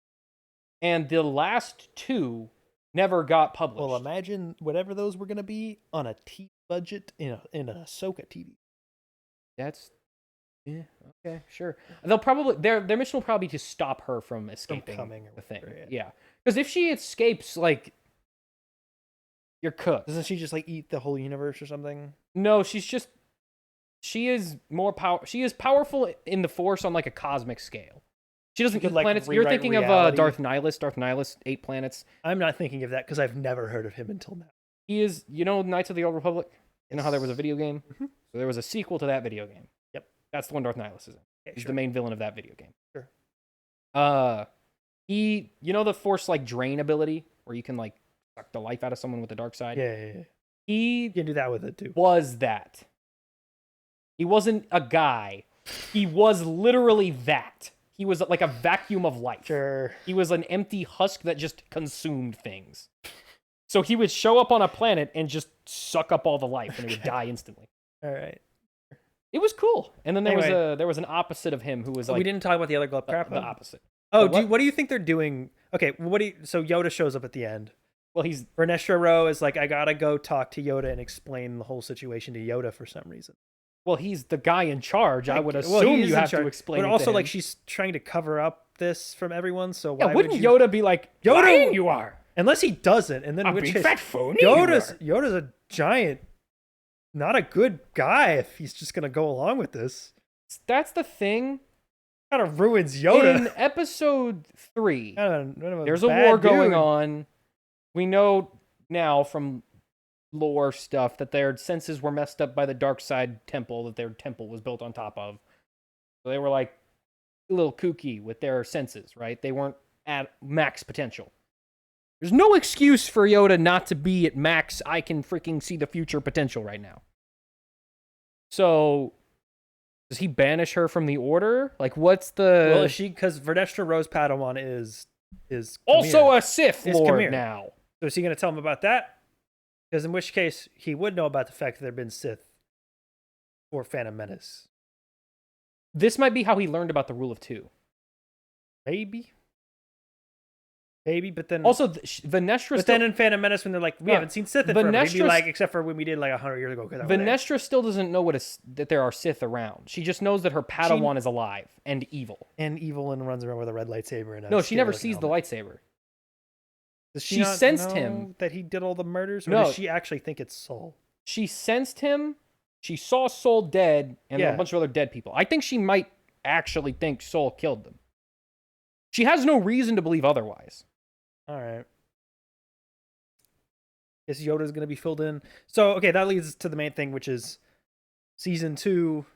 and the last 2 never got published. Well, imagine whatever those were gonna be on a TV budget in an Ahsoka TV. That's okay, sure. They'll probably their mission will probably be to stop her from escaping coming or the thing. whatever, Yeah, because if she escapes, like, you're cooked. Doesn't she just like eat the whole universe or something? No, she is more power. She is powerful in the Force on like a cosmic scale. She doesn't could, eat like, planets. You're rewrite thinking of reality. Darth Nihilus, 8 planets. I'm not thinking of that because I've never heard of him until now. He is, Knights of the Old Republic? You know how there was a Yes. video game? Mhm. So there was a sequel to that video game. Yep. That's the one Darth Nihilus is in. Okay, He's sure. the main villain of that video game. Sure. He, the Force, like, drain ability, where you can, like, suck the life out of someone with the dark side? Yeah. He You can do that with it too. was that. He wasn't a guy. He was literally that. He was like a vacuum of life. Sure. He was an empty husk that just consumed things. So he would show up on a planet and just suck up all the life, and it would die instantly. All right. It was cool. And then there Anyway. was an opposite of him who was like we didn't talk about the other glove crap. the opposite. Oh, The what do you think they're doing? Okay, so Yoda shows up at the end. Well, he's Vernestra Rowe is like, I gotta go talk to Yoda and explain the whole situation to Yoda for some reason. the guy in charge. I would Well, assume he is you in have to charge, explain. But it also, to like, him. she's trying to cover up this from everyone. So Yeah, why wouldn't would you... Yoda be like, Yoda- lying you are? Unless he doesn't, and then A which big case, fat phony you Yoda's a giant, not a good guy if he's just gonna go along with this. That's the thing. Kind of ruins Yoda. In episode 3, Kind of there's a bad war going dude. on. We know now from lore stuff that their senses were messed up by the dark side temple that their temple was built on top of. So they were like a little kooky with their senses, right? They weren't at max potential. There's no excuse for Yoda not to be at max, I can freaking see the future potential right now. So, does he banish her from the order? Like, what's the... Well, because Vernestra Rose Padawan is also Kamir. a Sith It's Lord Kamir. now. So is he going to tell him about that? Because in which case, he would know about the fact that there have been Sith or Phantom Menace. This might be how he learned about the rule of 2. Maybe, but then... Also, Venestra But then in Phantom Menace, when they're like, we No, haven't seen Sith in forever, he'd be Venestra's- like, except for when we did like 100 years ago. 'cause I was there. Venestra still doesn't know that there are Sith around. She just knows that her Padawan is alive and evil. And evil and runs around with a red lightsaber. And a No, she never scary-looking sees the helmet. lightsaber. Does she not sensed know him. that he did all the murders, or No. does she actually think it's Saul? She sensed him. She saw Soul dead and Yeah. a bunch of other dead people. I think she might actually think Soul killed them. She has no reason to believe otherwise. All right. Guess Yoda's going to be filled in. So, okay, that leads us to the main thing, which is season 2.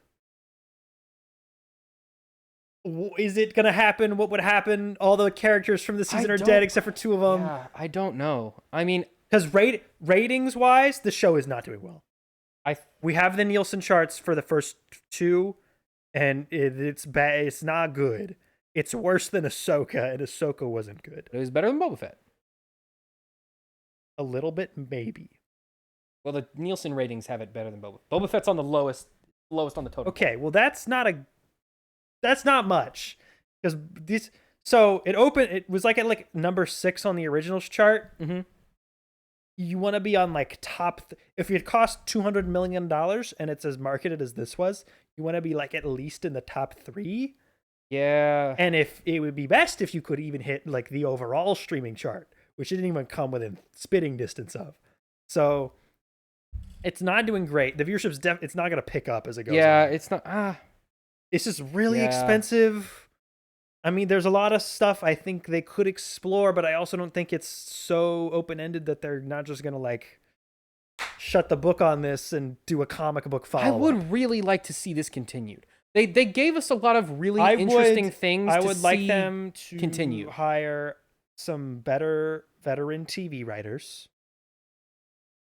Is it going to happen? What would happen? All the characters from the season are don't- dead except for 2 of them. Yeah, I don't know. I mean, Because ratings-wise, the show is not doing well. We have the Nielsen charts for the first 2, and it's bad. It's not good. It's worse than Ahsoka, and Ahsoka wasn't good. it was better than Boba Fett. A little bit, maybe. Well, the Nielsen ratings have it better than Boba. Boba Fett's on the lowest on the total. Okay, well that's not much, because this. So it was like at like number 6 on the originals chart. Mm-hmm. You want to be on like top. If it cost $200 million and it's as marketed as this was, you want to be like at least in the top 3. Yeah. And if it would be best if you could even hit like the overall streaming chart, which it didn't even come within spitting distance of. So it's not doing great. The viewership's it's not going to pick up as it goes on. It's not. It's just really expensive. I mean, there's a lot of stuff I think they could explore, but I also don't think it's so open-ended that they're not just going to like shut the book on this and do a comic book follow-up. I would really like to see this continued. They gave us a lot of really interesting things. I would like them to continue. Hire some better veteran TV writers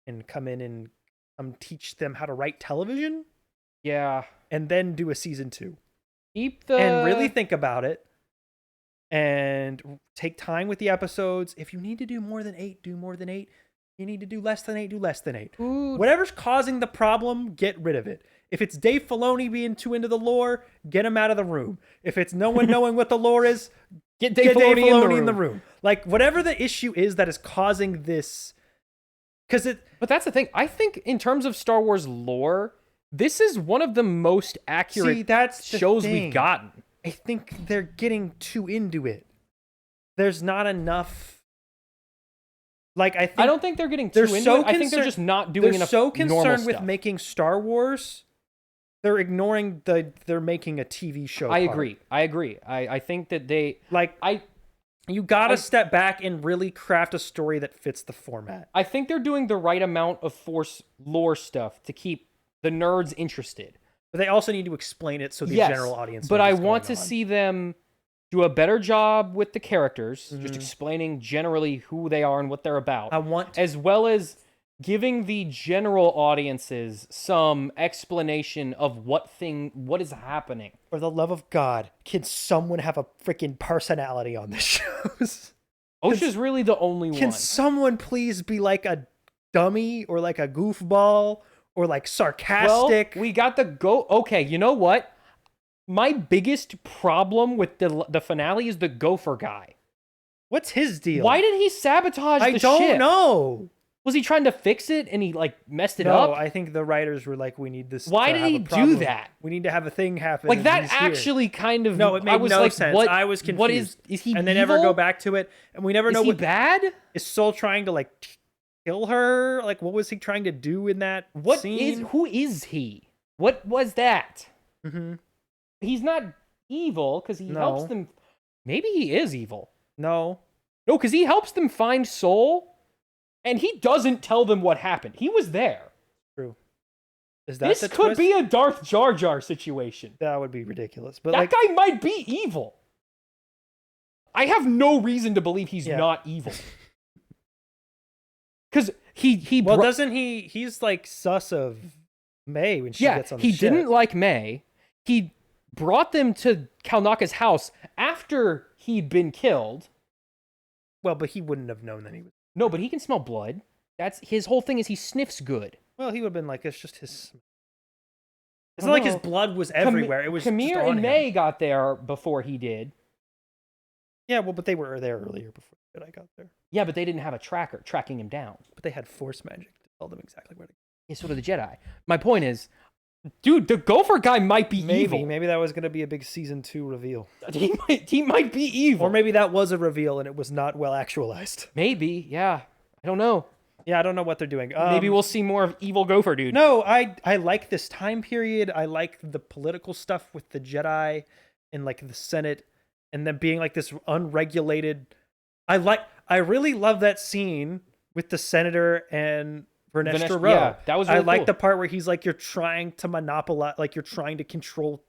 and come in and teach them how to write television. Yeah. And then do a season 2. And really think about it. And take time with the episodes. If you need to do more than 8, do more than 8. You need to do less than 8, do less than 8. Ooh. Whatever's causing the problem, get rid of it. If it's Dave Filoni being too into the lore, get him out of the room. If it's no one knowing what the lore is, get Dave Filoni in the room. Like, whatever the issue is that is causing this... But that's the thing. I think in terms of Star Wars lore, this is one of the most accurate shows we've gotten. I think they're getting too into it. There's not enough... Like, I don't think they're getting too into it. I think they're just not doing enough. They're so concerned with making Star Wars, they're ignoring they're making a TV show. I agree. I think that they you gotta step back and really craft a story that fits the format. I think they're doing the right amount of Force lore stuff to keep the nerds interested. But they also need to explain it so the general audience. But I want to see them do a better job with the characters, just explaining generally who they are and what they're about. As well as giving the general audiences some explanation of what is happening. For the love of God, can someone have a freaking personality on this show? Osha's really the only one. Can someone please be like a dummy or like a goofball or like sarcastic? Well, we got okay, you know what? My biggest problem with the finale is the gopher guy. What's his deal? Why did he sabotage the ship? I don't know. Was he trying to fix it and he messed it up? No, I think the writers were like, we need this. Why did he do that? We need to have a thing happen. Like that actually kind of. No, it made no sense. I was confused. What is he? And they never go back to it, and we never know. Is he bad? Is Soul trying to kill her? Like, what was he trying to do in that scene? Who is he? What was that? Mm-hmm. He's not evil because he helps them. Maybe he is evil. No, because he helps them find Soul, and he doesn't tell them what happened. He was there. True. This could be a Darth Jar Jar situation. That would be ridiculous. But that guy might be evil. I have no reason to believe he's not evil. Because doesn't he? He's sus of May when she gets on the ship. He didn't like May. He brought them to Kalnaka's house after he'd been killed. Well, but he wouldn't have known that he was. No, but he can smell blood. That's his whole thing. Is he sniffs good. Well, he would have been like, it's just his. It's not like his blood was everywhere. It was Kamir just on and May got there before he did. Yeah, well, but they were there earlier before I got there. Yeah, but they didn't have a tracker tracking him down. But they had force magic to tell them exactly where to go. Yeah, so did the Jedi. My point is, dude, the gopher guy might be evil. Maybe that was going to be a big season 2 reveal. He might be evil. Or maybe that was a reveal and it was not well actualized. Maybe, yeah. I don't know. Yeah, I don't know what they're doing. Maybe we'll see more of evil gopher dude. No, I like this time period. I like the political stuff with the Jedi and the Senate and them being this unregulated. I really love that scene with the senator and Vernestra Rowe. Yeah, that was really I like cool. the part where he's you're trying to monopolize, you're trying to control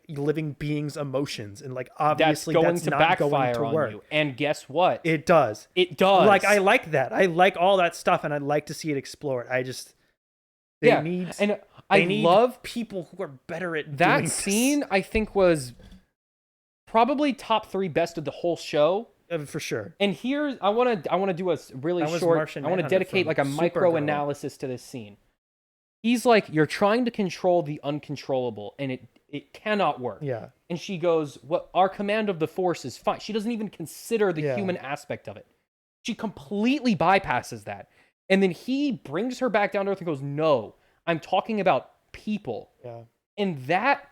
living beings' emotions, and obviously that's not going to work. On you. And guess what? It does. It does. I like that. I like all that stuff, and I'd like to see it explored. They need love people who are better at that doing scene. This. I think was probably top 3 best of the whole show. For sure. And here's I want to do a really short. I want to dedicate a micro analysis to this scene. He's you're trying to control the uncontrollable, and it cannot work. Yeah. And she goes, "What? Our command of the Force is fine." She doesn't even consider the human aspect of it. She completely bypasses that, and then he brings her back down to earth and goes, "No, I'm talking about people." Yeah. And that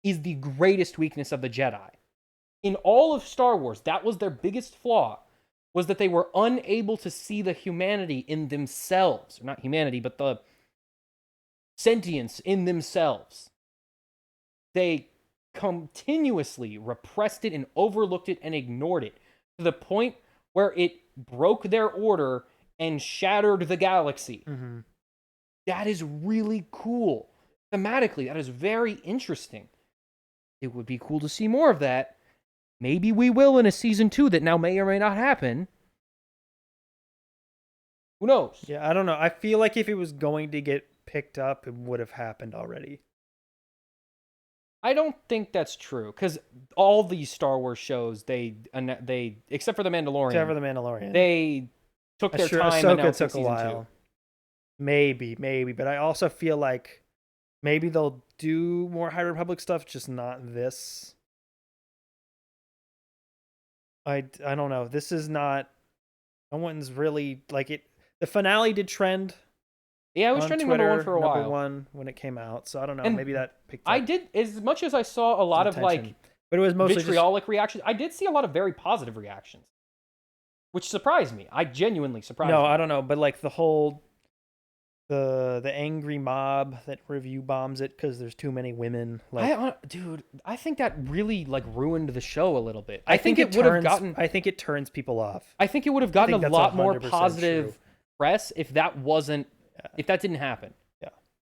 is the greatest weakness of the Jedi. In all of Star Wars, that was their biggest flaw, was that they were unable to see the humanity in themselves. Or not humanity, but the sentience in themselves. They continuously repressed it and overlooked it and ignored it to the point where it broke their order and shattered the galaxy. Mm-hmm. That is really cool. Thematically, that is very interesting. It would be cool to see more of that. Maybe we will in a season 2 that now may or may not happen. Who knows? Yeah, I don't know. I feel like if it was going to get picked up, it would have happened already. I don't think that's true, because all these Star Wars shows, they except for the Mandalorian, they took their time. Ahsoka took a while. 2. Maybe, but I also feel like maybe they'll do more High Republic stuff, just not this. I don't know. This is not. No one's really like it. The finale did trend. Yeah, it was trending Twitter, number 1 for a while. Number 1 when it came out. So I don't know. And maybe that picked up. I did, as much as I saw a lot of like, but it was mostly vitriolic reactions. I did see a lot of very positive reactions, which surprised me. I genuinely surprised me. No, I don't know, but like the whole the angry mob that review bombs it because there's too many women. Like, dude, I think that really like ruined the show a little bit. I think it would have gotten. I think it turns people off. I think it would have gotten a lot more positive press if that wasn't. Yeah. If that didn't happen. Yeah.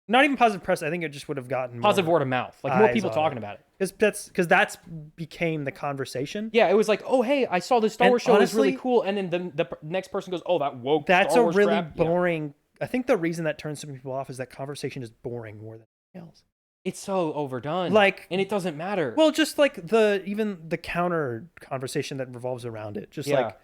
Not even positive press. I think it just would have gotten positive word of mouth. Like more people talking about it. Because that's became the conversation. Yeah, it was like, oh, hey, I saw this Star Wars show. It's really cool. And then the next person goes, oh, that woke That's Star Wars a really crap. boring. Yeah. I think the reason that turns some people off is that conversation is boring more than anything else. It's so overdone. And it doesn't matter. Well, just like even the counter conversation that revolves around it. Just like,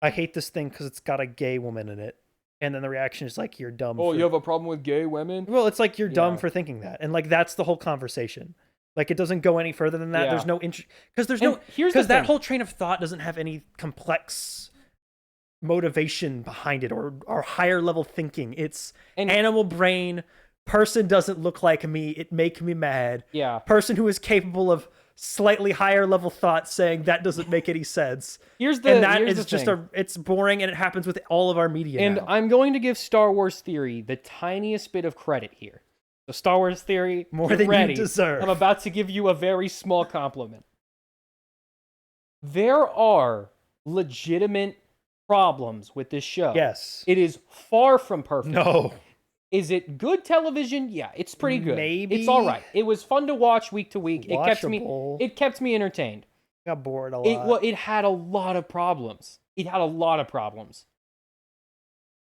I hate this thing because it's got a gay woman in it. And then the reaction is like, you're dumb. Oh, you have a problem with gay women? Well, it's like, you're dumb for thinking that. And like, that's the whole conversation. Like, it doesn't go any further than that. There's no interest. Because that whole train of thought doesn't have any complex motivation behind it or higher level thinking. It's animal brain. Person doesn't look like me. It make me mad. Yeah. Person who is capable of slightly higher level thought saying that doesn't make any sense. It's boring, and it happens with all of our media and now. I'm going to give Star Wars Theory the tiniest bit of credit here. So Star Wars Theory, more than you deserve. I'm about to give you a very small compliment. There are legitimate problems with this show. Yes. It is far from perfect. No. Is it good television? Yeah, it's pretty good. Maybe. It's all right. It was fun to watch week to week. Watchable. It kept me entertained. Got bored a lot. It had a lot of problems.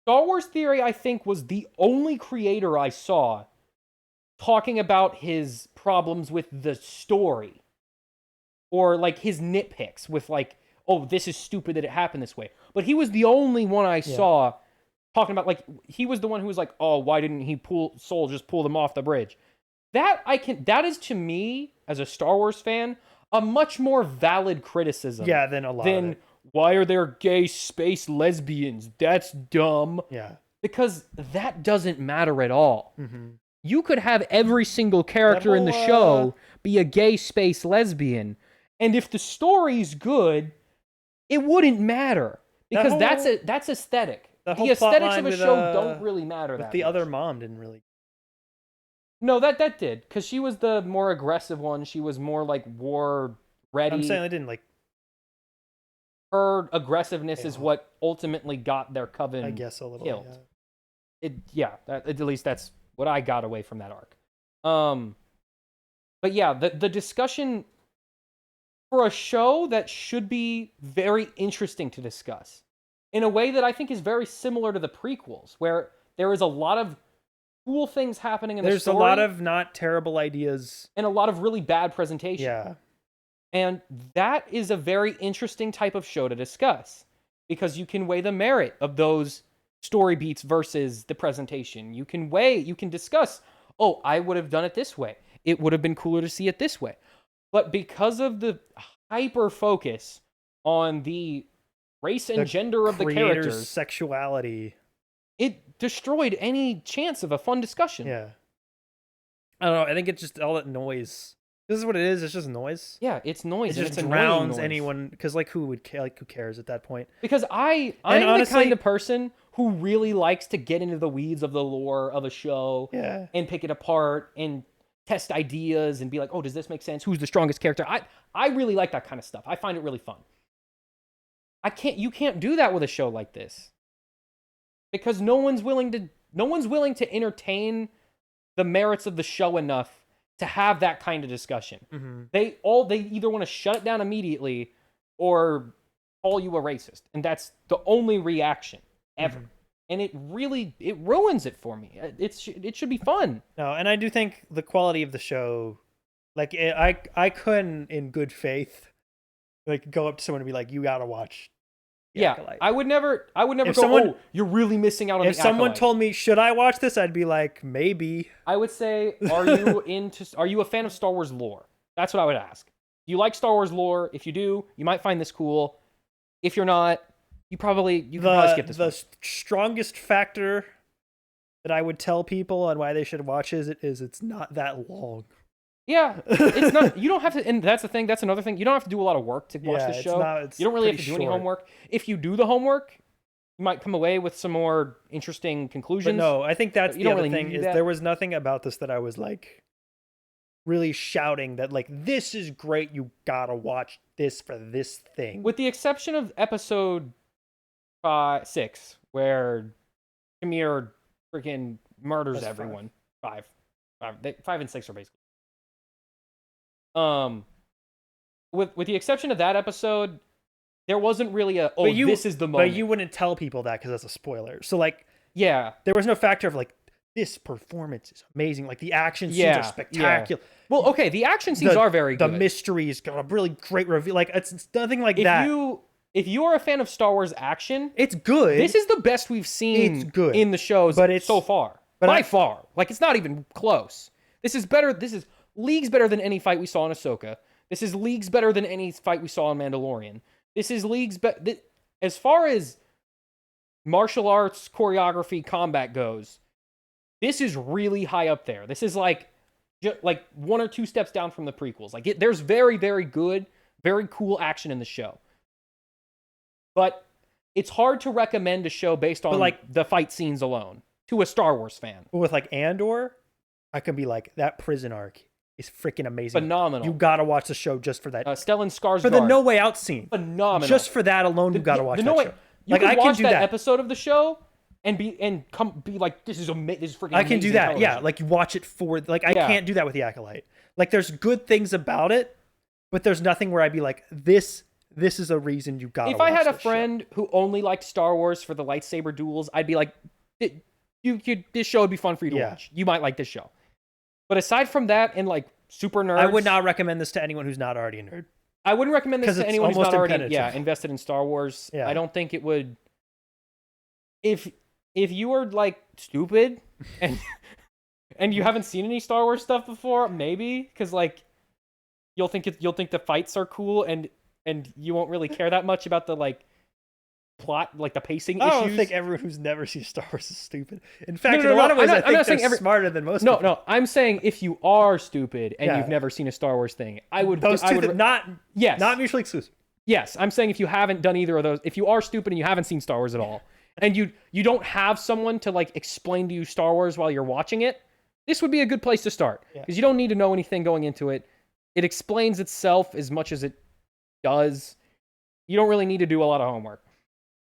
Star Wars Theory, I think, was the only creator I saw talking about his problems with the story. Or, like, his nitpicks with, like, oh, this is stupid that it happened this way. But he was the only one I saw talking about, like, he was the one who was like, oh, why didn't Soul just pull them off the bridge? That is, to me, as a Star Wars fan, a much more valid criticism. Yeah, than a lot of it. Why are there gay space lesbians? That's dumb. Yeah. Because that doesn't matter at all. Mm-hmm. You could have every single character in the show be a gay space lesbian, and if the story's good, it wouldn't matter. Because that's aesthetic. The aesthetics of a show don't really matter that much. The other mom didn't really. No, that did, because she was the more aggressive one. She was more like war ready. I'm saying I didn't like. Her aggressiveness is what ultimately got their coven. I guess a little killed. At least that's what I got away from that arc. But yeah, the discussion for a show that should be very interesting to discuss in a way that I think is very similar to the prequels, where there is a lot of cool things happening in the story. There's a lot of not terrible ideas. And a lot of really bad presentation. Yeah. And that is a very interesting type of show to discuss, because you can weigh the merit of those story beats versus the presentation. You can discuss, oh, I would have done it this way. It would have been cooler to see it this way. But because of the hyper focus on the race and gender of the characters, sexuality, it destroyed any chance of a fun discussion. Yeah. I don't know. I think it's just all that noise. This is what it is. It's just noise. Yeah, it's noise. It And just it's annoying drowns noise. anyone because like who would care? Like who cares at that point? Because I'm the kind of person who really likes to get into the weeds of the lore of a show and pick it apart and test ideas and be like, oh, does this make sense? Who's the strongest character? I really like that kind of stuff. I find it really fun. You can't do that with a show like this. Because no one's willing to entertain the merits of the show enough to have that kind of discussion. Mm-hmm. They either want to shut it down immediately or call you a racist, and that's the only reaction ever. Mm-hmm. And it ruins it for me. It should be fun. No, and I do think the quality of the show, like I couldn't in good faith, like go up to someone and be like, you gotta watch. Acolyte. I would never if go, someone, oh, you're really missing out on the If someone Acolyte. told me, should I watch this? I'd be like, maybe. I would say, are you a fan of Star Wars lore? That's what I would ask. Do you like Star Wars lore? If you do, you might find this cool. If you're not, you can probably skip this one. The strongest factor that I would tell people on why they should watch is it's not that long. Yeah, it's not. You don't have to, and that's the thing. That's another thing. You don't have to do a lot of work to watch the show. You don't really have to do any homework. If you do the homework, you might come away with some more interesting conclusions. But no, I think that's the other thing. That. There was nothing about this that I was like really shouting that like this is great. You gotta watch this for this thing. With the exception of episode 6, where Kamir freaking murders everyone. 5 and 6 are basically. With the exception of that episode, there wasn't really this is the moment. But you wouldn't tell people that because that's a spoiler. So like, yeah, there was no factor of like this performance is amazing. Like the action scenes are spectacular. Yeah. Well, okay, the action scenes are very good. The mystery's got a really great reveal. Like it's nothing like that. If you are a fan of Star Wars action, it's good. This is the best we've seen. It's good in the shows, so far. By far, like it's not even close. This is better. This is leagues better than any fight we saw in Ahsoka. This is leagues better than any fight we saw in Mandalorian. This is leagues better. As far as martial arts, choreography, combat goes, this is really high up there. This is like 1 or 2 steps down from the prequels. Like there's very, very good, very cool action in the show. But it's hard to recommend a show based on like the fight scenes alone to a Star Wars fan. With like Andor, I can be like, that prison arc is freaking amazing. Phenomenal. You gotta watch the show just for that. Stellan Skarsgård. For the No Way Out scene. Phenomenal. Just for that alone, you gotta watch that show. You can watch that episode of the show and be like, this is freaking amazing. I can do that. Television. Yeah, like you watch it for I can't do that with the Acolyte. Like there's good things about it, but there's nothing where I'd be like, this is a reason you gotta watch. If I had a friend who only liked Star Wars for the lightsaber duels, I'd be like, this show would be fun for you to watch. You might like this show. But aside from that, and like super nerds, I would not recommend this to anyone who's not already a nerd. I wouldn't recommend this to anyone who's not already invested in Star Wars. Yeah. I don't think it would. If you are like stupid and you haven't seen any Star Wars stuff before, maybe because like you'll think the fights are cool and you won't really care that much about the like plot, like the pacing issues. I don't think everyone who's never seen Star Wars is stupid. In fact, in a lot of ways, I think they're smarter than most people. No, I'm saying if you are stupid and you've never seen a Star Wars thing, I would... not mutually exclusive. Yes, I'm saying if you haven't done either of those, if you are stupid and you haven't seen Star Wars at all, and you don't have someone to like explain to you Star Wars while you're watching it, this would be a good place to start. Because you don't need to know anything going into it. It explains itself as much as it does. You don't really need to do a lot of homework.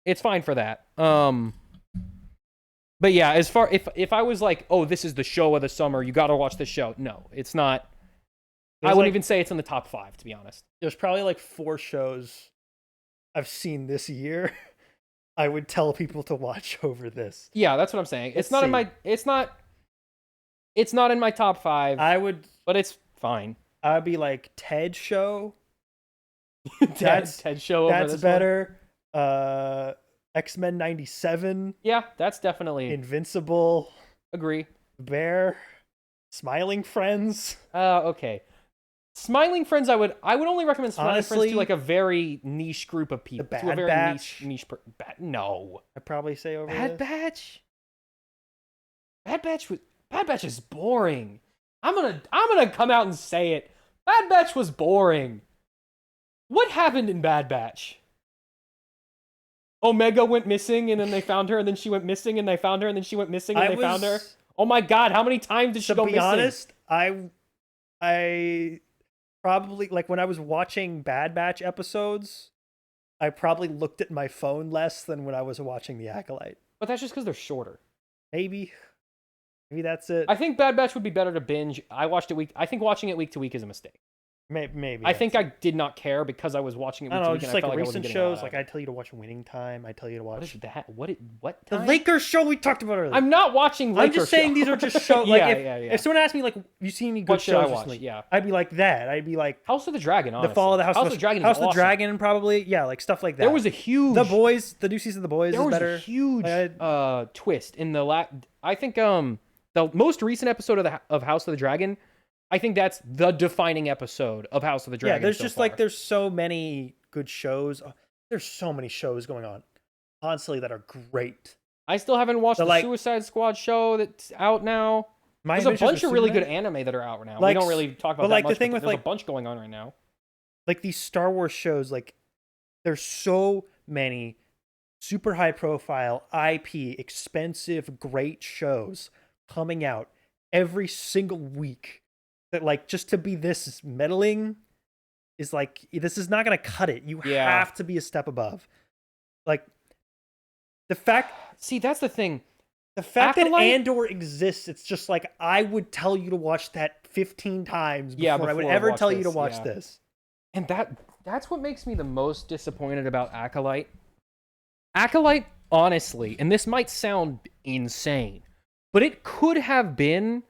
It's fine for that. But yeah, as far if I was like, oh, this is the show of the summer, you got to watch this show. No, it's not. I wouldn't even say it's in the top 5, to be honest. There's probably like 4 shows I've seen this year. I would tell people to watch over this. Yeah, that's what I'm saying. It's not in my top 5. But it's fine. I'd be like Ted show. Ted show. That's better. X-Men 97. Yeah, that's definitely Invincible. Agree. Bear. Smiling Friends. Okay. Smiling Friends, I would only recommend Smiling Friends to like a very niche group of people. The Bad Batch. No. I'd probably say over Bad Batch. Bad Batch is boring. I'm gonna come out and say it. Bad Batch was boring. What happened in Bad Batch? Omega went missing, and then they found her, and then she went missing, and they found her, and then she went missing, and they found her. Oh my god, how many times did she go missing? To be honest, I probably, like, when I was watching Bad Batch episodes, I probably looked at my phone less than when I was watching The Acolyte. But that's just because they're shorter. Maybe that's it. I think Bad Batch would be better to binge. I think watching it week to week is a mistake. Maybe. I think I did not care because I was watching it week to week. Just and like I felt recent like shows, like I tell you to watch Winning Time. I tell you to watch. What is that? What the time? Lakers show we talked about earlier. I'm not watching Lakers. I'm just saying these are just shows. Like if someone asked me, like, you seen any good What should I shows watch? recently? Yeah. I'd be like that. I'd be like House of the Dragon. Honestly. The Fall of the House of the Dragon. House is of the awesome. Dragon, probably. Yeah, like stuff like that. There was a huge The Boys. The new season of The Boys is better. There was a huge twist in the I think the most recent episode of House of the Dragon. I think that's the defining episode of House of the Dragon. Yeah, there's so just far. like there's so many good shows. There's so many shows going on constantly that are great. I still haven't watched the Suicide Squad show that's out now. There's a bunch of really good anime that are out now. We don't really talk about that much, but there's a bunch going on right now. Like these Star Wars shows, like there's so many super high profile IP, expensive, great shows coming out every single week. That, like, just to be this meddling is like, this is not going to cut it. You have to be a step above. Like, the fact... See, that's the thing. The fact that Andor exists, it's just like, I would tell you to watch that 15 times before I would ever tell you to watch this. And that's what makes me the most disappointed about Acolyte. Acolyte, honestly, and this might sound insane, but it could have been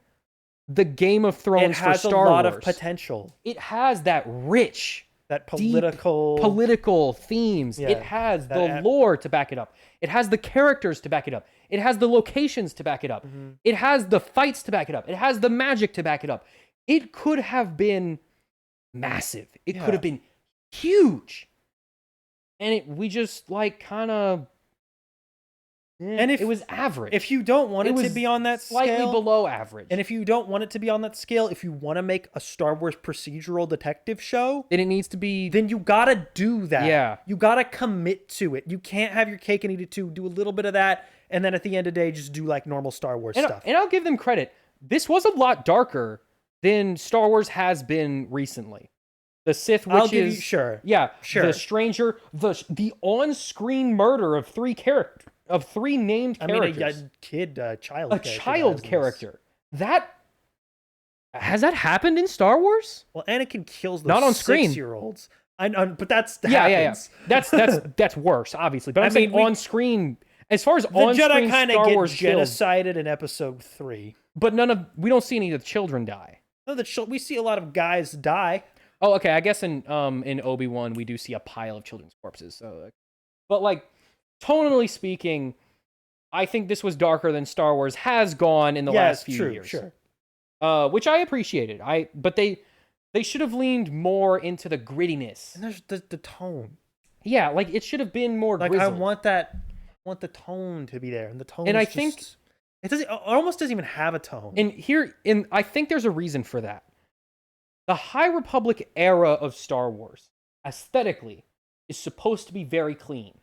the Game of Thrones for Star Wars. It has a lot of potential. It has that rich, that political themes. Yeah, it has the lore to back it up. It has the characters to back it up. It has the locations to back it up. Mm-hmm. It has the fights to back it up. It has the magic to back it up. It could have been massive. It could have been huge. And we just like kind of... And it was average. If you don't want it to be on that scale, slightly below average. And if you don't want it to be on that scale, if you want to make a Star Wars procedural detective show, then it needs to be. Then you gotta do that. Yeah, you gotta commit to it. You can't have your cake and eat it too. Do a little bit of that, and then at the end of the day, just do like normal Star Wars stuff. And I'll give them credit. This was a lot darker than Star Wars has been recently. The Sith witches. I'll give you, sure. The Stranger, the on-screen murder of three named characters. A child character. Has that happened in Star Wars? Well, Anakin kills those not on screen 6-year-olds. But that's happens. That's worse, obviously. But I'm saying on screen. As far as on screen, Jedi kind of get killed, genocided in Episode 3, but we don't see any of the children die. No, we see a lot of guys die. Oh, okay. I guess in Obi-Wan we do see a pile of children's corpses. So, but like tonally speaking, I think this was darker than Star Wars has gone in the last few years. Sure. Which I appreciated. But they should have leaned more into the grittiness. And there's the tone. Yeah, like it should have been more grizzled. I want the tone to be there, and the tone. And I think it almost doesn't even have a tone. And I think there's a reason for that. The High Republic era of Star Wars, aesthetically, is supposed to be very clean,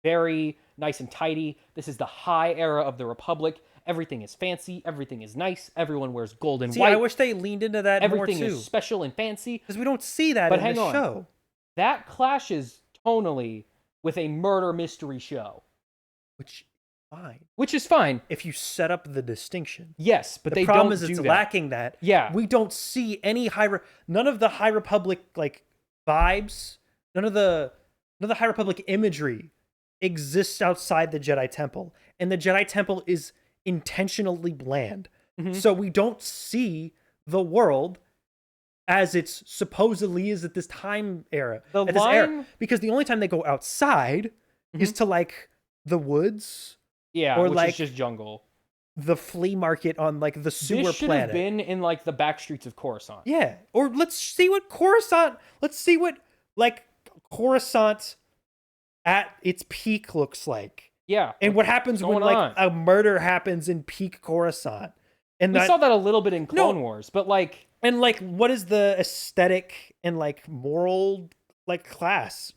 very nice and tidy. This is the high era of the Republic. Everything is fancy. Everything is nice. Everyone wears gold and white. I wish they leaned into that more too. Everything is special and fancy. Because we don't see that in the show. That clashes tonally with a murder mystery show. Which is fine. If you set up the distinction. Yes, but the problem is it's lacking that. Yeah. We don't see any none of the High Republic like vibes, none of the High Republic imagery exists outside the Jedi Temple. And the Jedi Temple is intentionally bland. Mm-hmm. So we don't see the world as it's supposedly is at this time era. Because the only time they go outside is to like the woods. Yeah, or which like is just jungle. The flea market on like the sewer planet. This should have been in like the back streets of Coruscant. Yeah, or let's see what like Coruscant at its peak looks like. Yeah, and what happens when like a murder happens in peak Coruscant. And We saw that a little bit in Clone Wars, but like, and like, what is the aesthetic and like moral like clash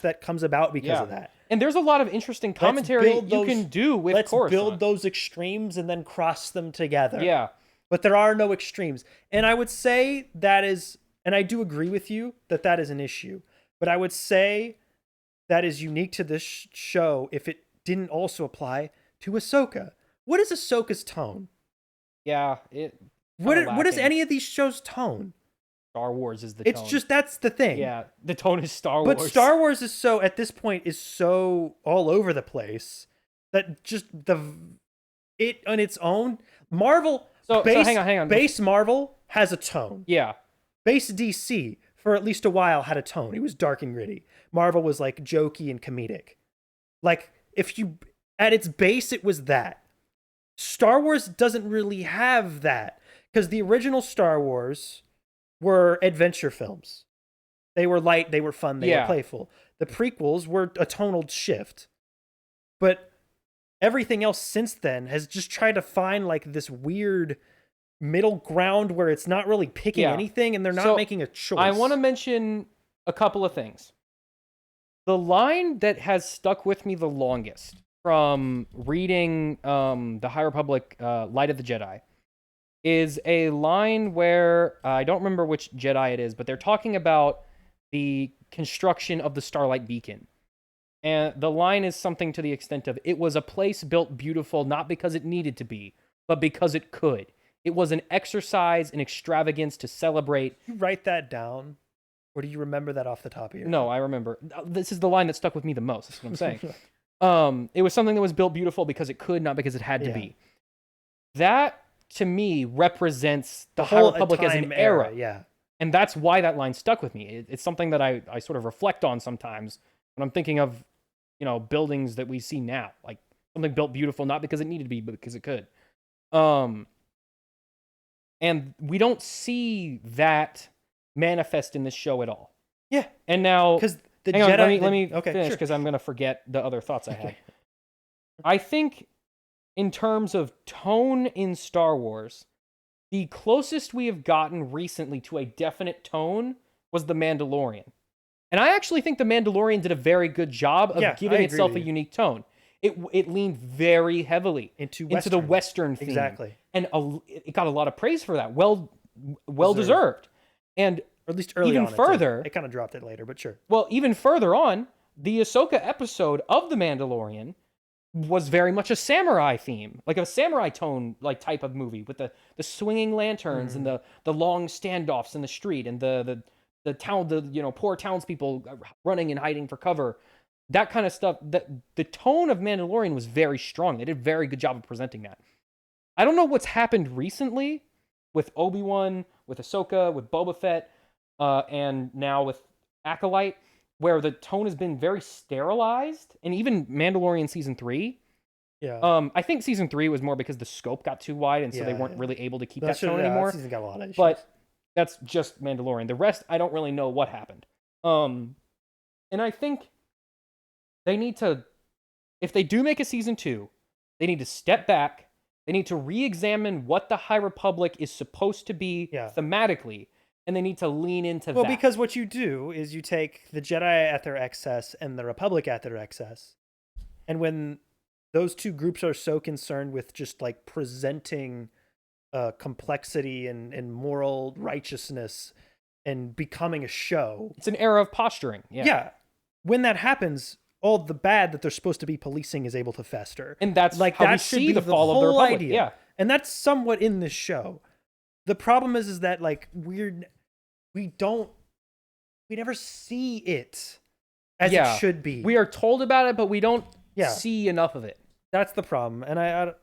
that comes about because of that? And there's a lot of interesting commentary you can do with Coruscant. Build those extremes and then cross them together. Yeah. But there are no extremes. And I would say that is, and I do agree with you that that is an issue. But I would say that is unique to this show if it didn't also apply to Ahsoka. What is Ahsoka's tone? Yeah. What is any of these shows' tone? Star Wars is the tone. It's just, that's the thing. Yeah, the tone is Star Wars. But Star Wars is so, at this point, is so all over the place that just it on its own, Marvel, so hang on. Base Marvel has a tone. Yeah. Base DC, for at least a while, had a tone. It was dark and gritty. Marvel was like jokey and comedic. Like, at its base, it was that. Star Wars doesn't really have that. Because the original Star Wars were adventure films. They were light, they were fun, they were playful. The prequels were a tonal shift. But everything else since then has just tried to find like this weird middle ground where it's not really picking anything and they're not making a choice. I want to mention a couple of things. The line that has stuck with me the longest from reading the High Republic Light of the Jedi is a line where I don't remember which Jedi it is, but they're talking about the construction of the Starlight Beacon. And the line is something to the extent of, it was a place built beautiful, not because it needed to be, but because it could. It was an exercise, an extravagance to celebrate. You write that down, or do you remember that off the top of your head? No, I remember. This is the line that stuck with me the most, that's what I'm saying. It was something that was built beautiful because it could, not because it had to be. That, to me, represents the High Republic as an era. Yeah. And that's why that line stuck with me. It's something that I sort of reflect on sometimes when I'm thinking of, buildings that we see now. Like, something built beautiful, not because it needed to be, but because it could. And we don't see that manifest in this show at all. Yeah. And now... Because the hang Jedi... on, let me finish, because I'm going to forget the other thoughts I had. I think... in terms of tone in Star Wars, the closest we have gotten recently to a definite tone was The Mandalorian. And I actually think The Mandalorian did a very good job of giving itself a unique tone. It leaned very heavily into the Western theme. Exactly. And it got a lot of praise for that. Well deserved. And or at least early even on. Further... It kind of dropped it later, but sure. Well, even further on, the Ahsoka episode of The Mandalorian was very much a samurai theme, like a samurai tone, like type of movie with the swinging lanterns and the long standoffs in the street and the poor townspeople running and hiding for cover, that kind of stuff. That the tone of Mandalorian was very strong. They did a very good job of presenting that. I don't know what's happened recently with Obi-Wan, with Ahsoka, with Boba Fett, and now with Acolyte, where the tone has been very sterilized, and even Mandalorian Season 3. Yeah. I think Season 3 was more because the scope got too wide, and so they weren't really able to keep that tone anymore. That season got a lot of issues. But that's just Mandalorian. The rest, I don't really know what happened. And I think they need to, if they do make a Season 2, they need to step back. They need to re-examine what the High Republic is supposed to be thematically, and they need to lean into that. Well, because what you do is you take the Jedi at their excess and the Republic at their excess. And when those two groups are so concerned with just like presenting complexity and moral righteousness and becoming a show. It's an era of posturing. Yeah. When that happens, all the bad that they're supposed to be policing is able to fester. And that's like how we see the fall of the Republic. Idea. Yeah. And that's somewhat in this show. The problem is that like we never see it as it should be. We are told about it, but we don't see enough of it. That's the problem. And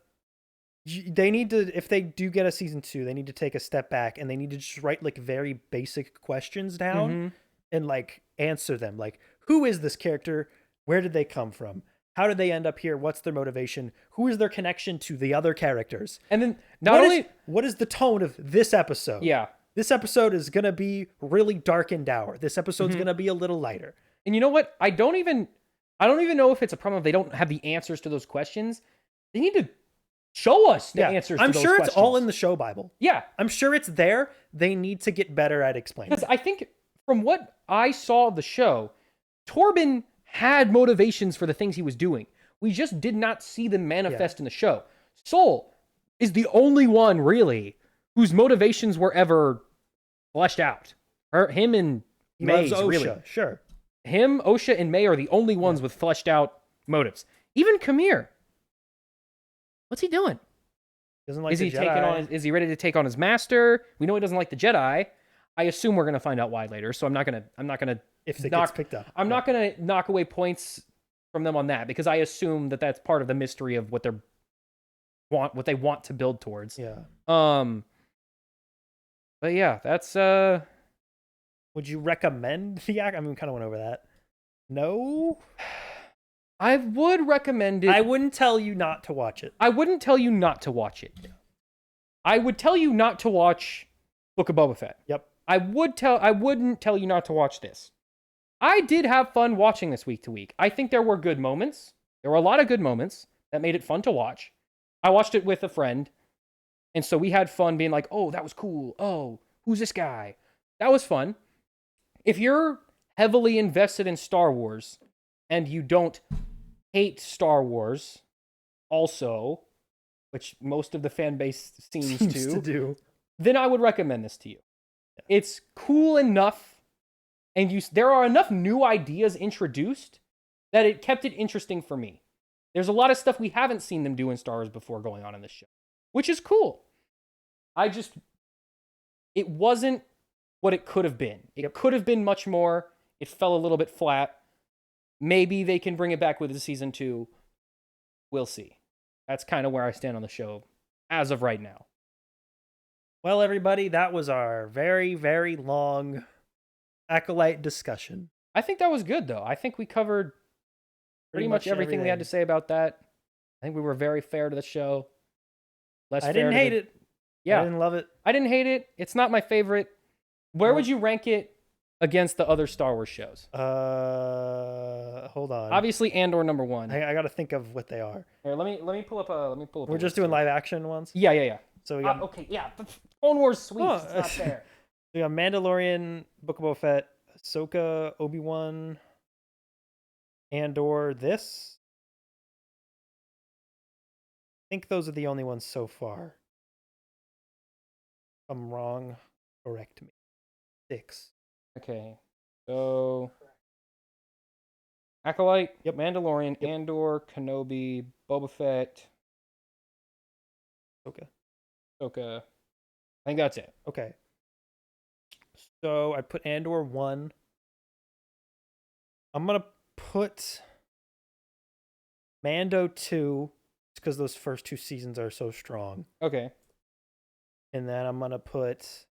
they need to, if they do get a Season 2, they need to take a step back and they need to just write like very basic questions down and like answer them. Like, who is this character? Where did they come from? How did they end up here? What's their motivation? Who is their connection to the other characters? And then what is the tone of this episode? Yeah. This episode is going to be really dark and dour. This episode's going to be a little lighter. And you know what? I don't even know if it's a problem if they don't have the answers to those questions. They need to Show us the Yeah, answers to I'm those sure questions. it's all in the show Bible. Yeah, I'm sure it's there. They need to get better at explaining because it. I think from what I saw of the show, Torben had motivations for the things he was doing. We just did not see them manifest in the show. Sol is the only one, really, whose motivations were ever fleshed out. Him and He May's, loves Osha, really. sure. Him, Osha, and May are the only ones with fleshed out motives. Even Kamir. What's he doing? Doesn't like Is the he Jedi. taking on? Is he ready to take on his master? We know he doesn't like the Jedi. I assume we're gonna find out why later. So I'm not gonna if it gets picked up. I'm not gonna knock away points from them on that because I assume that that's part of the mystery of what they want to build towards. Yeah. But yeah, that's Would you recommend the act? I mean, we kind of went over that. No. I would recommend it. I wouldn't tell you not to watch it. I wouldn't tell you not to watch it. I would tell you not to watch Book of Boba Fett. Yep. I wouldn't tell you not to watch this. I did have fun watching this week to week. I think there were good moments. There were a lot of good moments that made it fun to watch. I watched it with a friend, and so we had fun being like, "Oh, that was cool. Oh, who's this guy?" That was fun. If you're heavily invested in Star Wars and you don't hate Star Wars also, which most of the fan base seems to do, then I would recommend this to you. It's cool enough, and there are enough new ideas introduced that it kept it interesting for me. There's a lot of stuff we haven't seen them do in Star Wars before going on in this show, which is cool. It wasn't what it could have been. It could have been much more. It fell a little bit flat. Maybe they can bring it back with the season 2. We'll see. That's kind of where I stand on the show as of right now. Well, everybody, that was our very, very long Acolyte discussion. I think that was good, though. I think we covered pretty much everything we had to say about that. I think we were very fair to the show. I didn't hate it. Yeah. I didn't love it. I didn't hate it. It's not my favorite. Where would you rank it against the other Star Wars shows? Hold on. Obviously, Andor number 1. I got to think of what they are. Here, let me pull up. We're just doing live action ones. Yeah. So we got okay, yeah. The Clone Wars sweeps. It's not there. We got Mandalorian, Book of Boba Fett, Ahsoka, Obi-Wan, Andor. This. I think those are the only ones so far. If I'm wrong, correct me. 6. Okay, so Acolyte, Yep. Mandalorian, Yep. Andor, Kenobi, Boba Fett, Okay. Ahsoka. I think that's it. Okay. So I put Andor 1. I'm gonna put Mando 2, just because those first 2 seasons are so strong. Okay. And then I'm gonna put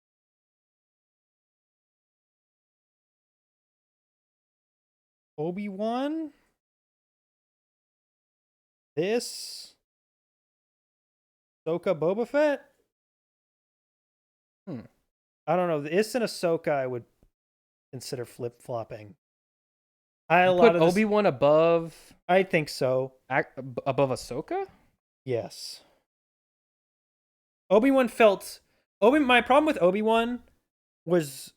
Obi-Wan. This. Ahsoka, Boba Fett. I don't know. This and Ahsoka I would consider flip-flopping. Put Obi-Wan above I think so. above Ahsoka? Yes. Obi-Wan felt my problem with Obi-Wan was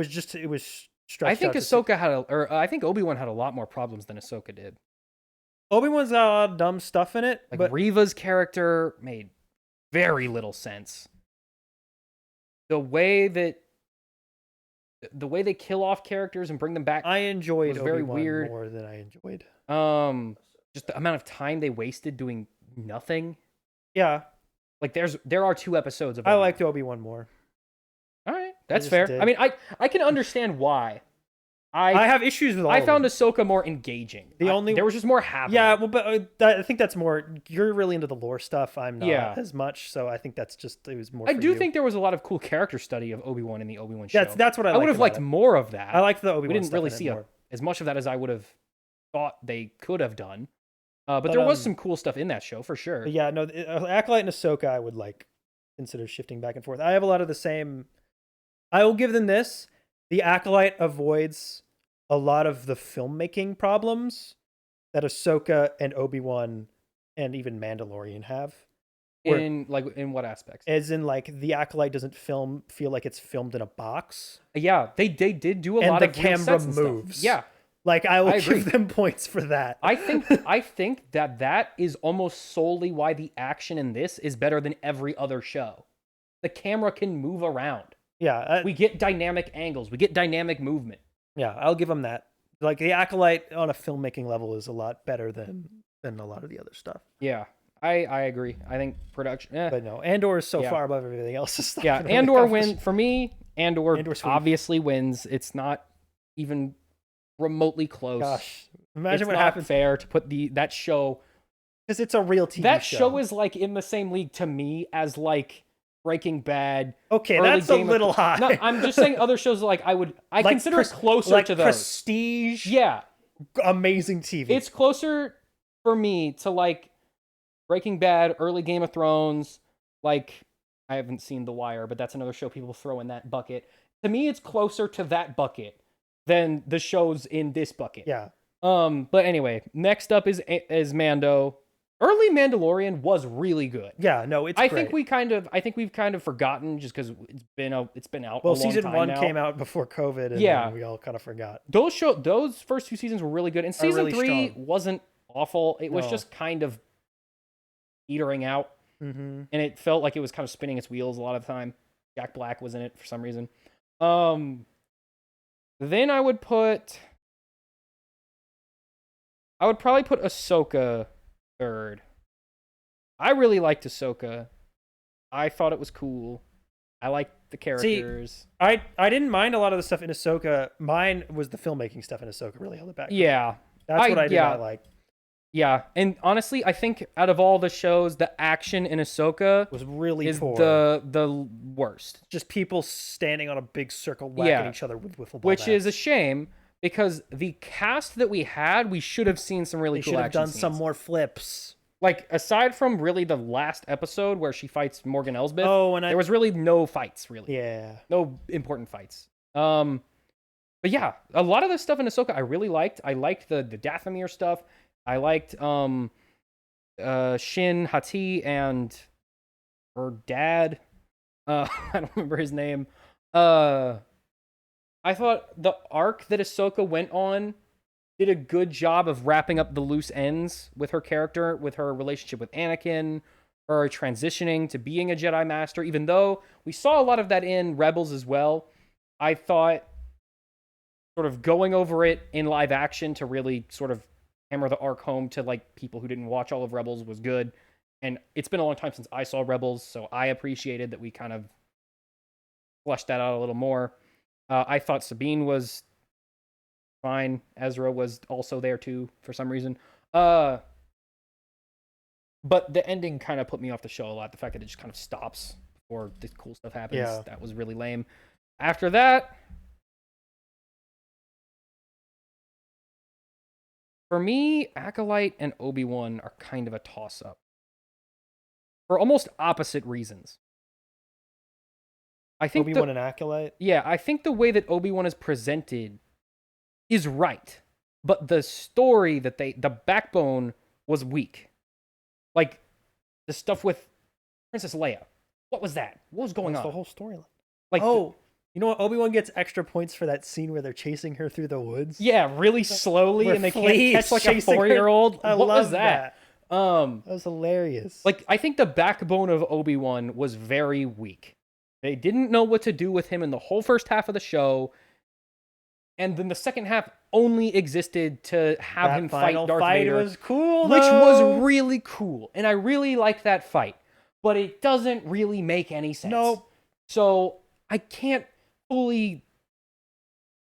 just it was stretched I think out to Ahsoka I think Obi-Wan had a lot more problems than Ahsoka did. Obi-Wan's got a lot of dumb stuff in it, Like but Reva's character made very little sense. The way they kill off characters and bring them back, I enjoyed was very Obi-Wan weird. more than I enjoyed. Just the amount of time they wasted doing nothing. Yeah, Like there are 2 episodes of I Obi-Wan. liked Obi-Wan more. All right, that's just fair. did. I mean, I can understand why. I have issues with all I of found them. Ahsoka more engaging. There was just more happening. Yeah, well, but I think that's more. You're really into the lore stuff. I'm not Yeah. as much, so I think that's just it was more. I for do you. think there was a lot of cool character study of Obi-Wan in the Obi-Wan show. that's what I would have liked more of that. I liked the Obi-Wan. We didn't stuff really in it see more. as much of that as I would have thought they could have done. But But, there was some cool stuff in that show for sure. But yeah, no, Acolyte and Ahsoka, I would consider shifting back and forth. I have a lot of the same. I will give them this: the Acolyte avoids a lot of the filmmaking problems that Ahsoka and Obi-Wan and even Mandalorian have. Where, In what aspects? as in, like, the Acolyte doesn't feel like it's filmed in a box, Yeah, they did do a and lot the of real camera sets and moves. stuff. Yeah, Like, I will I agree. give them points for that. I think that is almost solely why the action in this is better than every other show. The camera can move around. Yeah, We get dynamic angles. We get dynamic movement. yeah, I'll give them that. Like, the Acolyte on a filmmaking level is a lot better than a lot of the other stuff. Yeah, I agree. I think production. But no, Andor is so Yeah. far above everything else. Stuff Yeah, that they Andor accomplish. for me. Andor Andor's sweet. obviously wins. It's not even remotely close. Gosh, imagine it's what not happens fair to put that show. because it's a real TV That show. show is like in the same league to me as like Breaking Bad. Okay, early that's a Game of little high. No, I'm just saying other shows like I Like consider it closer like to those. Prestige. Yeah, Amazing TV. it's closer for me to like Breaking Bad, early Game of Thrones. Like I haven't seen The Wire, but that's another show people throw in that bucket. To me, it's closer to that bucket than the shows in this bucket. yeah. But anyway, next up is Mando. Early Mandalorian was really good. Yeah, no, it's I great. think we've kind of forgotten just because it's been out well, a long season time 1 now. came out before COVID, and Yeah. then we all kind of forgot. Those first 2 seasons were really good, and season really 3 strong. wasn't awful. It was No. just kind of petering out, Mm-hmm. and it felt like it was kind of spinning its wheels a lot of the time. Jack Black was in it for some reason. Then I would probably put Ahsoka third. I really liked Ahsoka. I thought it was cool. I liked the characters. I didn't mind a lot of the stuff in Ahsoka. Mine was the filmmaking stuff in Ahsoka really held it back. Yeah. That's what I did yeah. not like. Yeah. And honestly, I think out of all the shows, the action in Ahsoka Was really is poor. the worst. Just people standing on a big circle whacking Yeah. each other with wiffle ball Which is a bats. shame because the cast that we had, we should have seen some really They cool should have action done scenes. some more flips. Like, aside from really the last episode where she fights Morgan Elsbeth, Oh, and there was really no fights, really. yeah. No important fights. But yeah, a lot of the stuff in Ahsoka I really liked. I liked the Dathomir stuff. I liked Shin Hati and her dad. I don't remember his name. I thought the arc that Ahsoka went on did a good job of wrapping up the loose ends with her character, with her relationship with Anakin, her transitioning to being a Jedi Master, even though we saw a lot of that in Rebels as well. I thought sort of going over it in live action to really sort of hammer the arc home to like people who didn't watch all of Rebels was good. And it's been a long time since I saw Rebels, so I appreciated that we kind of fleshed that out a little more. I thought Sabine was fine. Ezra was also there too for some reason. But the ending kind of put me off the show a lot. The fact that it just kind of stops before the cool stuff happens. Yeah. That was really lame. After that, for me, Acolyte and Obi-Wan are kind of a toss-up. For almost opposite reasons. I think Obi-Wan and Acolyte. Yeah, I think the way that Obi-Wan is presented is right. But the story that the backbone was weak. Like, the stuff with Princess Leia. What was that? What was going That's on? the whole storyline. Like, Oh, you know what? Obi-Wan gets extra points for that scene where they're chasing her through the woods. yeah, really slowly, Where and they can't Flea's catch like a chasing her. 4-year-old. I What love was that? That was hilarious. Like, I think the backbone of Obi-Wan was very weak. They didn't know what to do with him in the whole first half of the show. And then the second half only existed to have that him fight final Darth fight Vader. was cool, Which though. was really cool. And I really like that fight. But it doesn't really make any sense. Nope. So I can't fully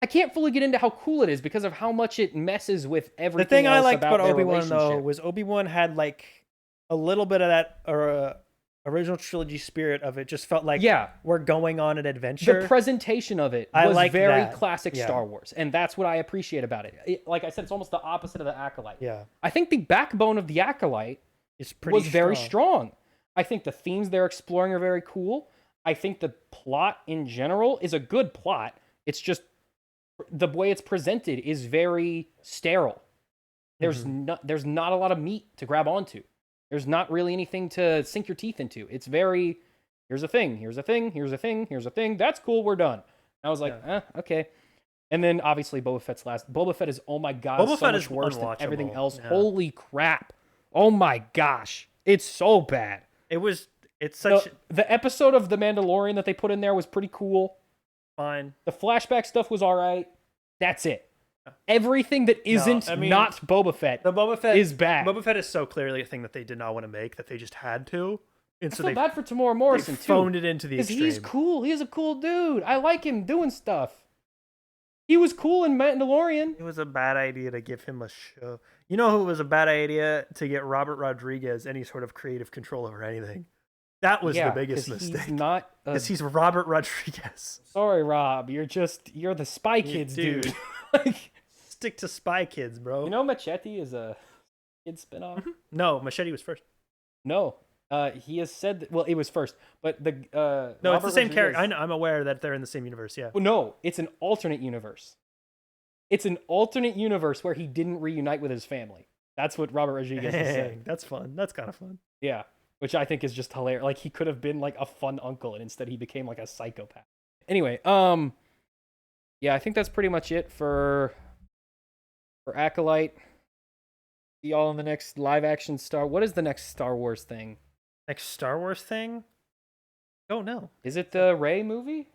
get into how cool it is because of how much it messes with everything The thing I else liked about about their Obi-Wan though relationship. was Obi-Wan had like a little bit of that original trilogy spirit of it. Just felt like Yeah. we're going on an adventure. The presentation of it I was like very that. classic Yeah. Star Wars, and that's what I appreciate about it. Like I said, it's almost the opposite of the Acolyte. Yeah, I think the backbone of the Acolyte it's pretty was very strong. I think the themes they're exploring are very cool. I think the plot in general is a good plot. It's just the way it's presented is very sterile. There's not a lot of meat to grab onto. There's not really anything to sink your teeth into. It's very, here's a thing, here's a thing, here's a thing, here's a thing. That's cool. We're done. I was like, okay. And then obviously Boba Fett's last. Boba Fett is, oh my God, Boba so Fett much is worse than unwatchable. everything else. Yeah. Holy crap. Oh my gosh. It's so bad. It's such The episode of The Mandalorian that they put in there was pretty cool. fine. The flashback stuff was all right. That's it. Everything that isn't not Boba Fett The Boba Fett is bad. Boba Fett is so clearly a thing that they did not want to make, that they just had to. And I so feel they bad for Tamora Morrison, too. phoned it into the extreme. He's cool. He's a cool dude. I like him doing stuff. He was cool in Mandalorian. It was a bad idea to give him a show. You know who it was a bad idea? To get Robert Rodriguez any sort of creative control over anything. That was the biggest mistake. He's not. Because he's Robert Rodriguez. Sorry, Rob. You're the Spy Kids dude. Like, stick to Spy Kids, bro. You know, Machete is a kid spinoff. No, Machete was first. No, he has said that, well, it was first, but the no, Robert it's the same character. Rodriguez- I'm aware that they're in the same universe. Yeah. Well, no, it's an alternate universe. It's an alternate universe where he didn't reunite with his family. That's what Robert Rodriguez is saying. That's fun. That's kind of fun. Yeah, which I think is just hilarious. Like, he could have been like a fun uncle, and instead he became like a psychopath. Anyway, yeah, I think that's pretty much it for Acolyte. See y'all in the next live action What is the next Star Wars thing? Next Star Wars thing? Don't know. Is it the Rey movie?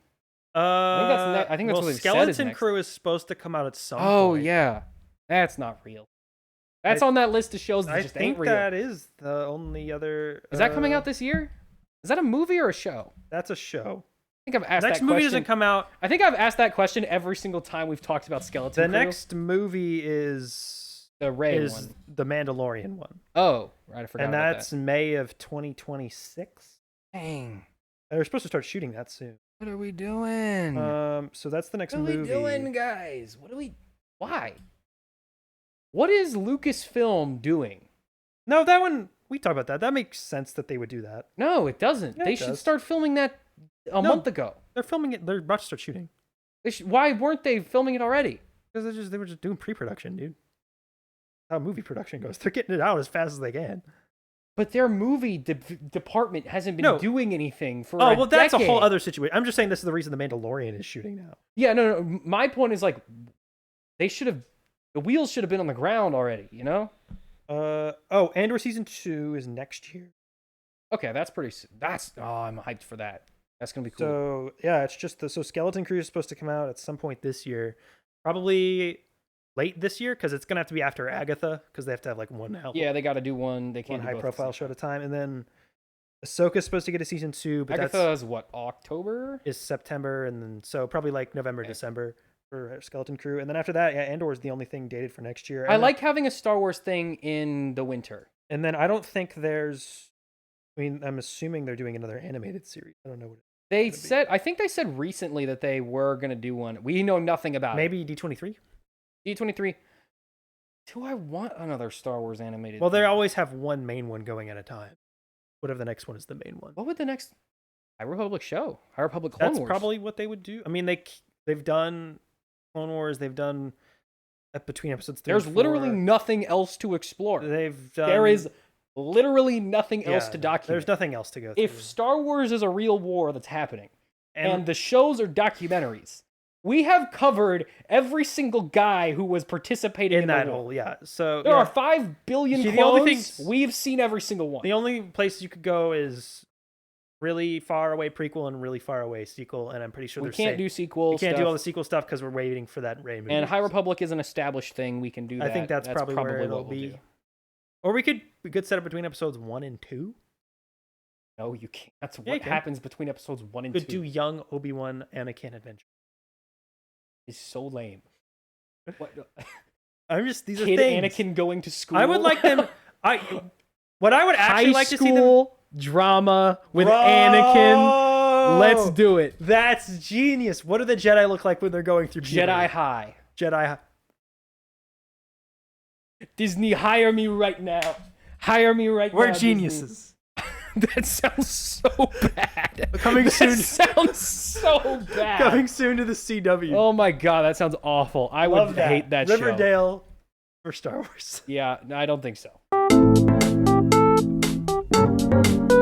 I think that's what they've said is Skeleton next. Crew is supposed to come out at some point. Oh yeah, that's not real. That's on that list of shows that just ain't real. I think that is the only other. Is that coming out this year? Is that a movie or a show? That's a show. I think I've asked that Next question. movie doesn't come out. I think I've asked that question every single time we've talked about Skeleton Crew. The next movie is the Rey one, the Mandalorian one. Oh, right, I forgot. And about that's that. May of 2026. Dang. They're supposed to start shooting that soon. What are we doing? So that's the next what are movie. we doing, guys? Why? What is Lucasfilm doing? No, that one we talked about that. That makes sense that they would do that. No, it doesn't. Yeah, They it should does. start filming that a month ago. They're filming it. They're about to start shooting. Why weren't they filming it already? Because they were just doing pre-production, dude. How movie production goes. They're getting it out as fast as they can. But their movie department hasn't been doing anything for Oh, well, that's decade. a whole other situation. I'm just saying this is the reason The Mandalorian is shooting now. Yeah, no. My point is, like, the wheels should have been on the ground already, you know? Andor Season 2 is next year. Okay, I'm hyped for that. That's going to be cool. So, yeah, it's just so Skeleton Crew is supposed to come out at some point this year. Probably late this year, because it's going to have to be after Agatha, because they have to have, like, one Yeah, they got to do one. They can't one do both high-profile show at a time. And then Ahsoka's supposed to get a Season 2, but Agatha's what, October? is September, and then so probably, like, November, December for Skeleton Crew. And then after that, yeah, Andor is the only thing dated for next year. I like having a Star Wars thing in the winter. And then I don't think I'm assuming they're doing another animated series. I don't know what I think they said recently that they were going to do one. We know nothing about maybe D23? D23. Do I want another Star Wars animated? Well, they thing? always have one main one going at a time. Whatever the next one is the main one. What would the next High Republic show? High Republic Clone That's Wars? probably what they would do. I mean, they've done Clone Wars. They've done between episodes 3 There's and 4. literally nothing else to explore. There is literally nothing else to document. There's nothing else to go through. If Star Wars is a real war that's happening, and the shows are documentaries, we have covered every single guy who was participating in that the war. whole, yeah. So There are 5 billion See, clones. We've seen every single one. The only place you could go is really far away prequel and really far away sequel, and I'm pretty sure we they're can't do sequels. We can't do all the sequel stuff because we're waiting for that Rey movie. And High Republic is an established thing. We can do that. I think that's probably where it'll what we'll be. do. Or we could set it between episodes 1 and 2. No, you can't. That's Yeah, what you can. happens between episodes 1 and Could 2. do young Obi-Wan Anakin adventure. It's so lame. What? I'm just these Kid are things. Anakin going to school. I would like them. What I would actually High like to see them. school drama with Bro! Anakin. Let's do it. That's genius. What do the Jedi look like when they're going through puberty? Jedi High. Jedi High. Disney, hire me right now. Hire me right now. We're Disney. geniuses. That sounds so bad. Coming that soon. sounds so bad. Coming soon to the CW. Oh my god, that sounds awful. I Love would that. hate that show. Riverdale for Star Wars. Yeah, no, I don't think so. Bye.